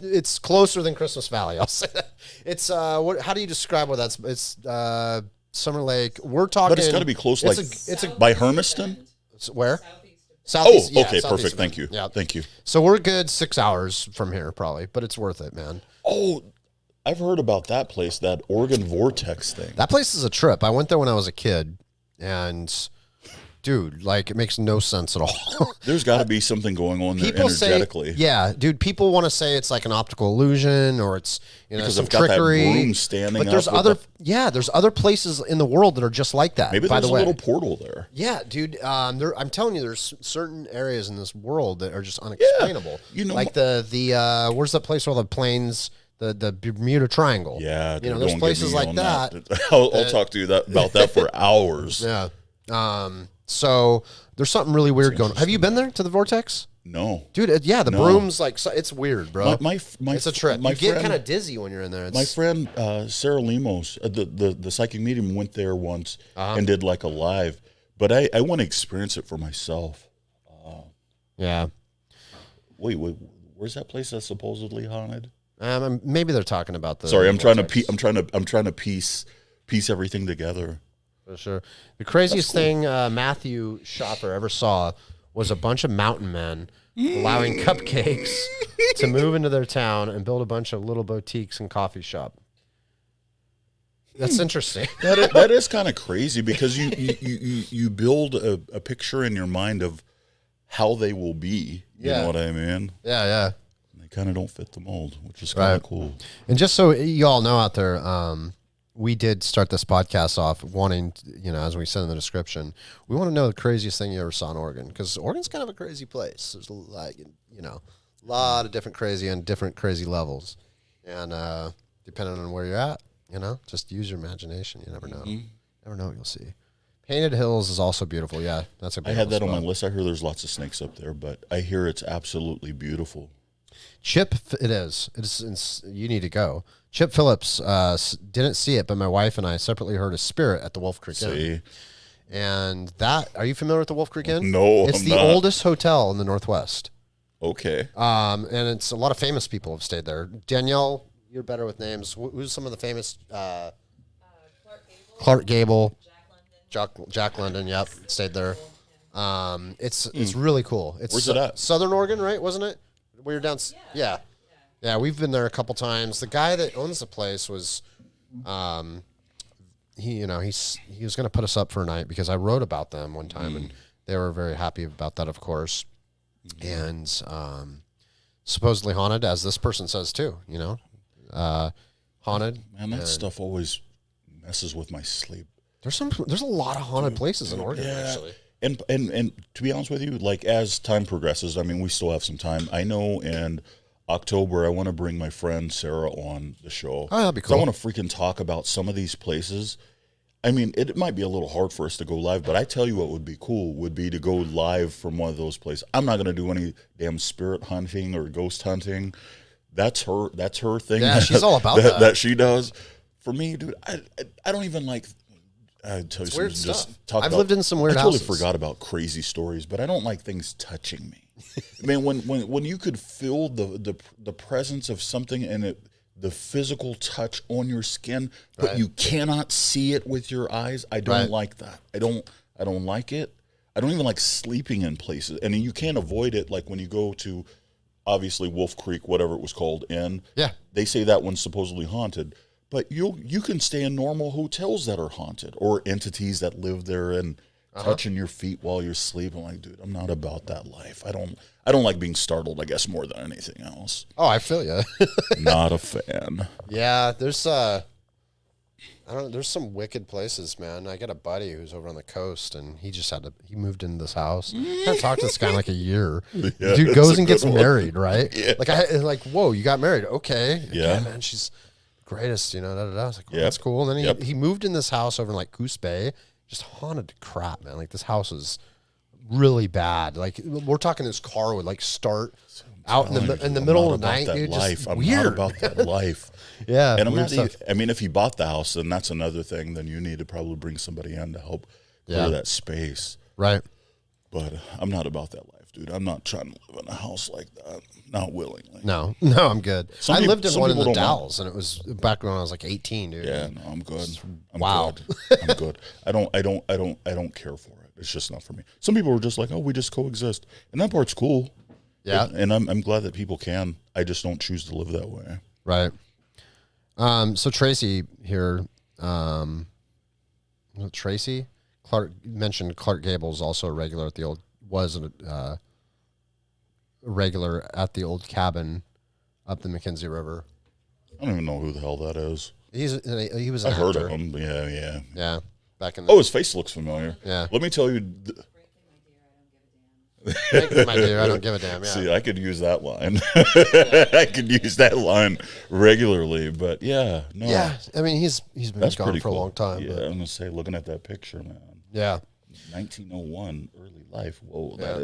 it's closer than Christmas Valley. I'll say that. It's how do you describe what that's? It's Summer Lake. We're talking, But it's got to be close, it's like it's a by Hermiston. where Southeast of southeast. Oh, yeah, okay, southeast perfect. of Thank it. you. Yeah, Thank you. So we're good 6 hours from here, probably, but it's worth it, man. Oh, I've heard about that place, that Oregon Vortex thing. That place is a trip. I went there when I was a kid, and dude, like it makes no sense at all. There's got to be something going on there People say, energetically. yeah, dude. People want to say it's like an optical illusion or it's Because some they've got that trickery. broom standing but there's up with other, the- there's other places in the world that are just like that. Maybe by there's the a way, little portal there. yeah, dude. I'm telling you, there's certain areas in this world that are just unexplainable. You know, like the where's that place where all the planes, the Bermuda Triangle. Yeah, you know, dude, there's don't get places me like on that. I'll talk to you about that for hours. Yeah. So there's something really weird going on. Have you been there to the Vortex? No, dude. The broom's like it's weird, bro. It's a trip. You get kind of dizzy when you're in there. My friend Sarah Lemos, the psychic medium, went there once and did like a live, but I want to experience it for myself. Yeah. Wait, where's that place that's supposedly haunted? Maybe they're talking about the. Sorry, I'm trying to piece everything together. For sure. The craziest thing Matthew Shopper ever saw was a bunch of mountain men allowing cupcakes to move into their town and build a bunch of little boutiques and coffee shop. That's interesting. That is kind of crazy because you build a picture in your mind of how they will be. You know what I mean? Yeah. They kind of don't fit the mold, which is kind of cool. And just so you all know out there, we did start this podcast off wanting, as we said in the description, we want to know the craziest thing you ever saw in Oregon, because Oregon's kind of a crazy place. There's a lot of different crazy and different crazy levels, and depending on where you're at, just use your imagination. You never know. Never know what you'll see. Painted Hills is also beautiful. Yeah, that's a beautiful I had that spot on my list. I hear there's lots of snakes up there, but I hear it's absolutely beautiful. Chip, it is. You need to go. Chip Phillips didn't see it, but my wife and I separately heard a spirit at the Wolf Creek Inn. And are you familiar with the Wolf Creek Inn? No, it's the oldest hotel in the Northwest. Okay. And it's a lot of famous people have stayed there. Danielle, you're better with names. Who's some of the famous? Clark Gable. Jack London. Yep, stayed there. It's really cool. Where's it at? Southern Oregon, right? Wasn't it? We were down. Yeah, we've been there a couple times. The guy that owns the place was, he was going to put us up for a night because I wrote about them one time and they were very happy about that, of course. And supposedly haunted, as this person says too. Haunted. Man, that stuff always messes with my sleep. There's a lot of haunted places in Oregon, actually. And to be honest with you, like as time progresses, I mean, we still have some time. I know in October, I want to bring my friend Sarah on the show. Oh, that'd be cool. I want to freaking talk about some of these places. I mean, it might be a little hard for us to go live, but I tell you what would be cool would be to go live from one of those places. I'm not going to do any damn spirit hunting or ghost hunting. That's her thing. Yeah, she's all about that. That she does. For me, dude, I don't even like... I tell you weird stuff. I've lived in some weird houses. I totally forgot about crazy stories, but I don't like things touching me. I mean, when you could feel the presence of something and the physical touch on your skin, but you cannot see it with your eyes, I don't like that. I don't like it. I don't even like sleeping in places, and you can't avoid it. Like when you go to, obviously Wolf Creek, whatever it was called, they say that one's supposedly haunted. But you can stay in normal hotels that are haunted or entities that live there and touching your feet while you're sleeping. Like, dude, I'm not about that life. I don't like being startled, I guess, more than anything else. Oh, I feel you. Not a fan. Yeah, there's there's some wicked places, man. I got a buddy who's over on the coast, and he moved into this house. I haven't talked to this guy in like a year. Yeah, dude goes and gets married, right? Yeah. Like, whoa, you got married? Okay. Yeah, man, she's greatest, I was like, that's cool. And then he moved in this house over in like Goose Bay, just haunted to crap, man. Like this house is really bad. Like we're talking, this car would like start out in the middle of the night, dude. Just I'm weird. not about that life. Yeah, and I'm not. I mean, if he bought the house, then that's another thing. Then you need to probably bring somebody in to help clear that space, right? But I'm not about that life, dude. I'm not trying to live in a house like that. Not willingly. No, I'm good. I lived in one in the Dalles, and it was back when I was like 18, dude. Yeah, no, I'm good. Wow. I'm good. I don't care for it. It's just not for me. Some people are just like, oh, we just coexist, and that part's cool. Yeah, and I'm glad that people can. I just don't choose to live that way. Right. So Tracy here, Tracy Clark mentioned Clark Gable's also a regular at the old regular at the old cabin up the McKenzie River. I don't even know who the hell that is. He was an I've actor. heard of him. Yeah. Back in the his face looks familiar. Yeah. Let me tell you. Frankly, my dear, I don't give a damn. Yeah. See, I could use that line. I could use that line regularly, but yeah, no. Yeah, I mean, he's been gone for a long time. Yeah, but. I'm gonna say, looking at that picture, man. Yeah. 1901, early life. Whoa, that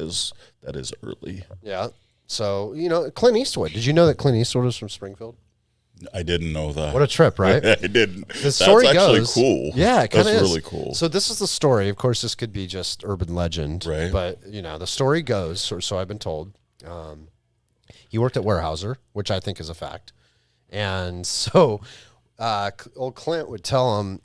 is early. Yeah. So, Clint Eastwood. Did you know that Clint Eastwood was from Springfield? I didn't know that. What a trip, right? I didn't. The story That's actually goes, cool. Yeah, it kind of is. Really cool. So this is the story. Of course, this could be just urban legend, right? But the story goes, so I've been told. He worked at Weyerhaeuser, which I think is a fact, and so old Clint would tell him,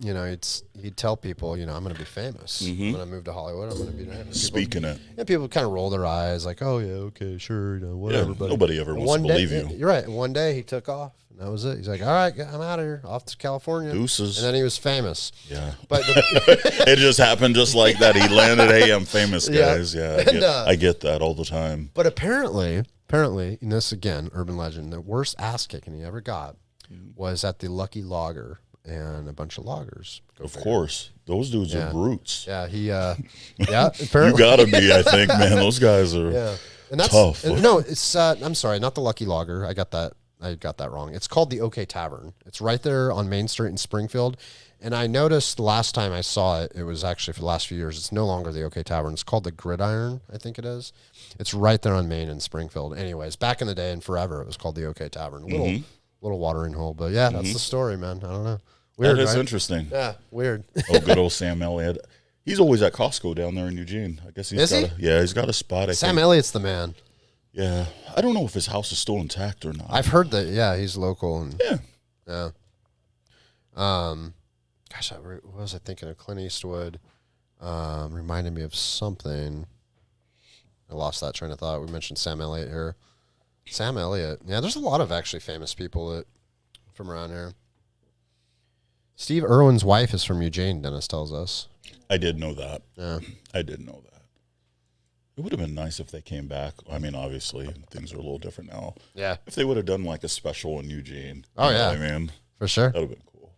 he'd tell people, I'm going to be famous. Mm-hmm. When I move to Hollywood, I'm going to be famous. Speaking it. And people kind of roll their eyes like, oh, yeah, okay, sure, whatever. Yeah, but nobody ever wants to believe you. You're right. And one day he took off, and that was it. He's like, all right, I'm out of here, off to California. Deuces. And then he was famous. Yeah. But it just happened just like that. He landed, hey, I'm famous, guys. Yeah, And, I get that all the time. But apparently, and this, again, urban legend, the worst ass kicking he ever got was at the Lucky Logger. And a bunch of loggers. Of course. Those dudes are brutes. Yeah, apparently. You gotta be, I think, man. Those guys are tough. No, it's, I'm sorry, not the Lucky Logger. I got that wrong. It's called the OK Tavern. It's right there on Main Street in Springfield. And I noticed the last time I saw it, it was actually for the last few years, it's no longer the OK Tavern. It's called the Gridiron, I think it is. It's right there on Main in Springfield. Anyways, back in the day and forever, it was called the OK Tavern. Little watering hole. But yeah, that's the story, man. I don't know. Weird, that is right? interesting. Yeah, weird. Oh, good old Sam Elliott. He's always at Costco down there in Eugene. I guess he's he's got a spot. Sam Elliott's the man. Yeah, I don't know if his house is still intact or not. I've heard that. Yeah, he's local and yeah. Gosh, what was I thinking of? Clint Eastwood reminded me of something. I lost that train of thought. We mentioned Sam Elliott here. Sam Elliott. Yeah, there's a lot of actually famous people from around here. Steve Irwin's wife is from Eugene, Dennis tells us. I did know that. Yeah. I did know that. It would have been nice if they came back. I mean, obviously, things are a little different now. Yeah. If they would have done like a special in Eugene. Oh, yeah. I mean, for sure. That would have been cool.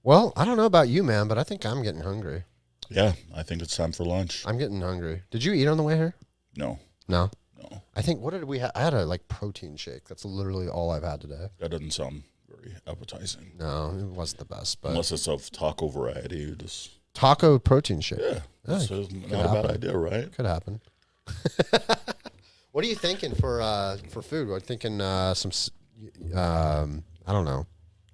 Well, I don't know about you, man, but I think I'm getting hungry. Yeah, I think it's time for lunch. I'm getting hungry. Did you eat on the way here? No. No? No. I think, what did we have? I had a protein shake. That's literally all I've had today. That doesn't sound very appetizing. No, it wasn't the best. But unless it's of taco variety. You just taco protein shake. Yeah. That's not a bad idea, right? Could happen. What are you thinking for food? We're thinking some, I don't know,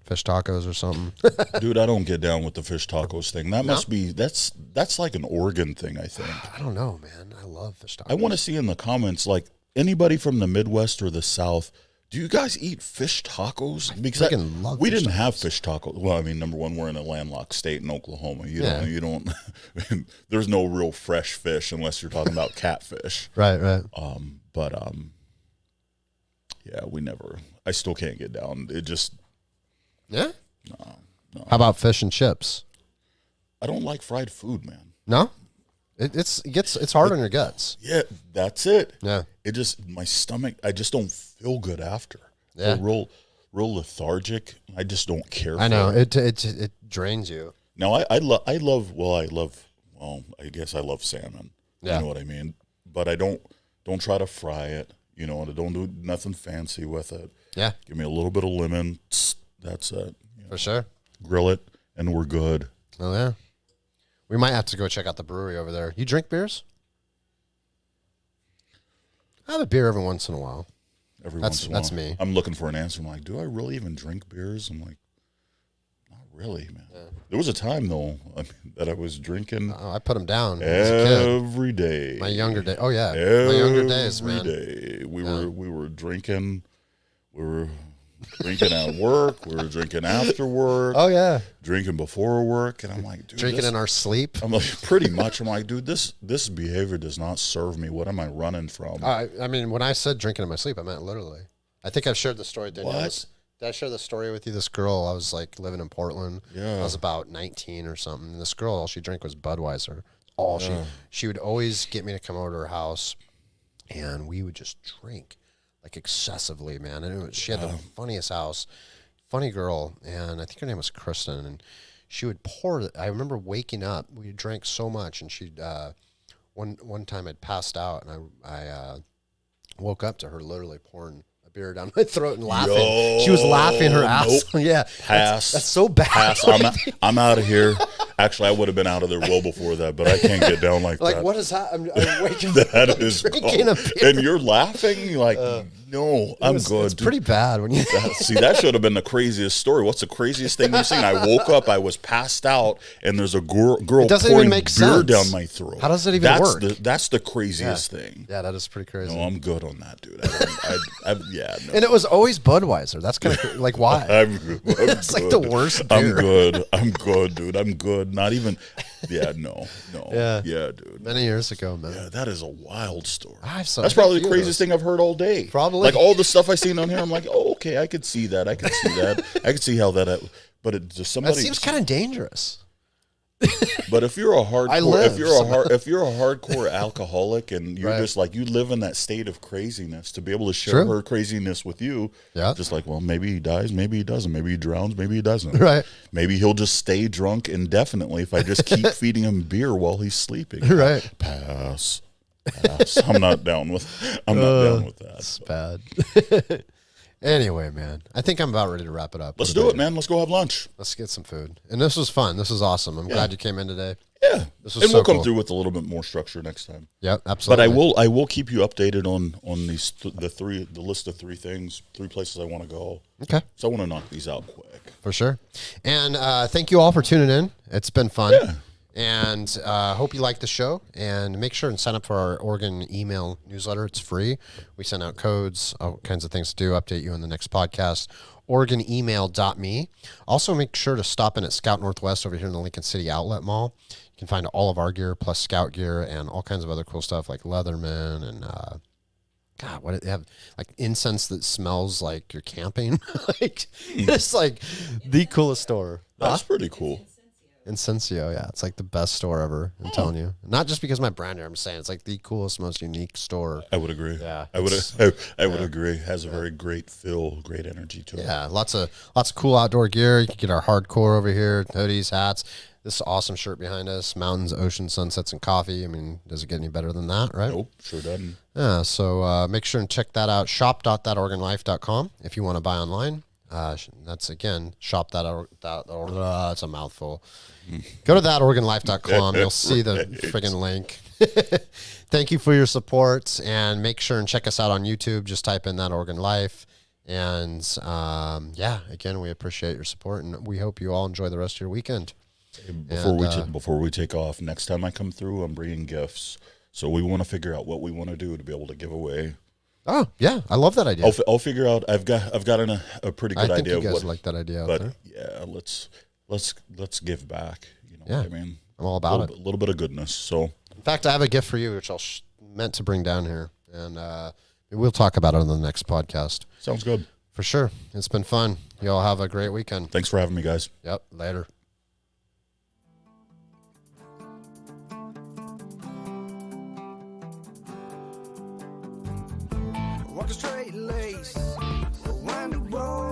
fish tacos or something. Dude, I don't get down with the fish tacos thing. That must be, that's like an Oregon thing, I think. I don't know, man. I love fish tacos. I want to see in the comments, like, anybody from the Midwest or the South, do you guys eat fish tacos? Because we didn't have fish tacos. Well, I mean, number one, we're in a landlocked state in Oklahoma. You don't. There's no real fresh fish unless you're talking about catfish. Right. Yeah, we never. I still can't get down. It just. Yeah. No. How about fish and chips? I don't like fried food, man. No. It's hard on your guts. Yeah, that's it. Yeah. It just, my stomach, I just don't feel good after. Yeah. Real lethargic. I just don't care. I know it drains you. Now I guess I love salmon. Yeah. You know what I mean? But I don't try to fry it. You know, and don't do nothing fancy with it. Yeah. Give me a little bit of lemon. That's it. For sure. Grill it and we're good. Oh yeah. We might have to go check out the brewery over there. You drink beers? I have a beer every once in a while. That's me. I'm looking for an answer. I'm like, do I really even drink beers? I'm like, not really, man. Yeah. There was a time though that I was drinking. I put them down every day. My younger day. Oh yeah, my younger days, man. Every day we were drinking. We were drinking at work. We were drinking after work. Oh yeah, drinking before work, and I'm like, dude, drinking in our sleep. I'm like, pretty much. I'm like, dude, this behavior does not serve me. What am I running from? I mean, when I said drinking in my sleep, I meant literally. I think I've shared the story. Did I share the story with you? This girl, I was like living in Portland. Yeah, I was about 19 or something. And this girl, all she drank was Budweiser. She would always get me to come over to her house, and we would just drink. Like excessively, man. And she had the funniest house, funny girl, and I think her name was Kristen. And she would pour. I remember waking up. We drank so much, and she'd one time I'd passed out, and I woke up to her literally pouring a beer down my throat and laughing. She was laughing her ass. Nope. Yeah, Pass. That's so bad. Pass. I'm out of here. Actually, I would have been out of there well before that, but I can't get down like that. Like, what is that? I'm waking up. That is drinking a beer. And you're laughing. You're like, no, I'm good. It's pretty bad when you. See, that should have been the craziest story. What's the craziest thing you've seen? I woke up, I was passed out, and there's a girl pouring beer down my throat. How does that even work? That's the craziest thing. Yeah, that is pretty crazy. No, I'm good on that, dude. Yeah, no. And it was always Budweiser. That's kind of like why? I'm good. It's like the worst beer. I'm good, dude. I'm good. Not even. Yeah, no. Yeah, dude. Many years ago, man. Yeah, that is a wild story. That's probably the craziest thing I've heard all day. Probably. Like all the stuff I seen on here, I'm like, oh, okay, I could see that. I could see how that. But it just somebody. That seems kind of dangerous. But if you're a hardcore, if you're a hardcore alcoholic and you're just like you live in that state of craziness, to be able to share her craziness with you, just like, well, maybe he dies, maybe he doesn't, maybe he drowns, maybe he doesn't, right? Maybe he'll just stay drunk indefinitely if I just keep feeding him beer while he's sleeping, right? Pass. I'm not down with that. It's bad. Anyway, man, I think I'm about ready to wrap it up. Let's do it, man. Let's go have lunch. Let's get some food. And this was fun. This was awesome. I'm glad you came in today. Yeah, we'll come through with a little bit more structure next time. Yep, absolutely. But I will keep you updated on these the list of 3 places I want to go. Okay. So I want to knock these out quick. For sure. And thank you all for tuning in. It's been fun. Yeah. And hope you like the show. And make sure and sign up for our Oregon email newsletter. It's free. We send out codes, all kinds of things to do, update you on the next podcast. OregonEmail.me. Also, make sure to stop in at Scout Northwest over here in the Lincoln City Outlet Mall. You can find all of our gear plus Scout gear and all kinds of other cool stuff like Leatherman and God, what do they have? Like incense that smells like you're camping. Like it's like the coolest store. That's pretty cool. Incensio, yeah, it's like the best store ever. I'm telling you, not just because of my brand here. I'm saying it's like the coolest, most unique store. I would agree. Yeah, I would agree. Has a very great feel, great energy to it. Yeah, lots of cool outdoor gear. You can get our hardcore over here, hoodies, hats. This awesome shirt behind us, mountains, ocean, sunsets, and coffee. I mean, does it get any better than that, right? Nope, sure doesn't. Yeah, so make sure and check that out. Shop.thatoregonlife.com if you want to buy online. That's again it's a mouthful. Go to thatoregonlife.com. You'll see the friggin' link. Thank you for your support, and make sure and check us out on YouTube. Just type in That Oregon Life, and again, we appreciate your support, and we hope you all enjoy the rest of your weekend. Before we take off, next time I come through, I'm bringing gifts. So we want to figure out what we want to do to be able to give away. Oh yeah, I love that idea. I'll figure out. I've gotten a pretty good idea. I think you guys of what, like that idea. But there. yeah, let's give back. You know what I mean? I'm all about a little bit of goodness. So in fact, I have a gift for you, which I meant to bring down here, and we'll talk about it on the next podcast. Sounds good. For sure. It's been fun. You all have a great weekend. Thanks for having me, guys. Yep. Later. Walk a straight lace, wind the road.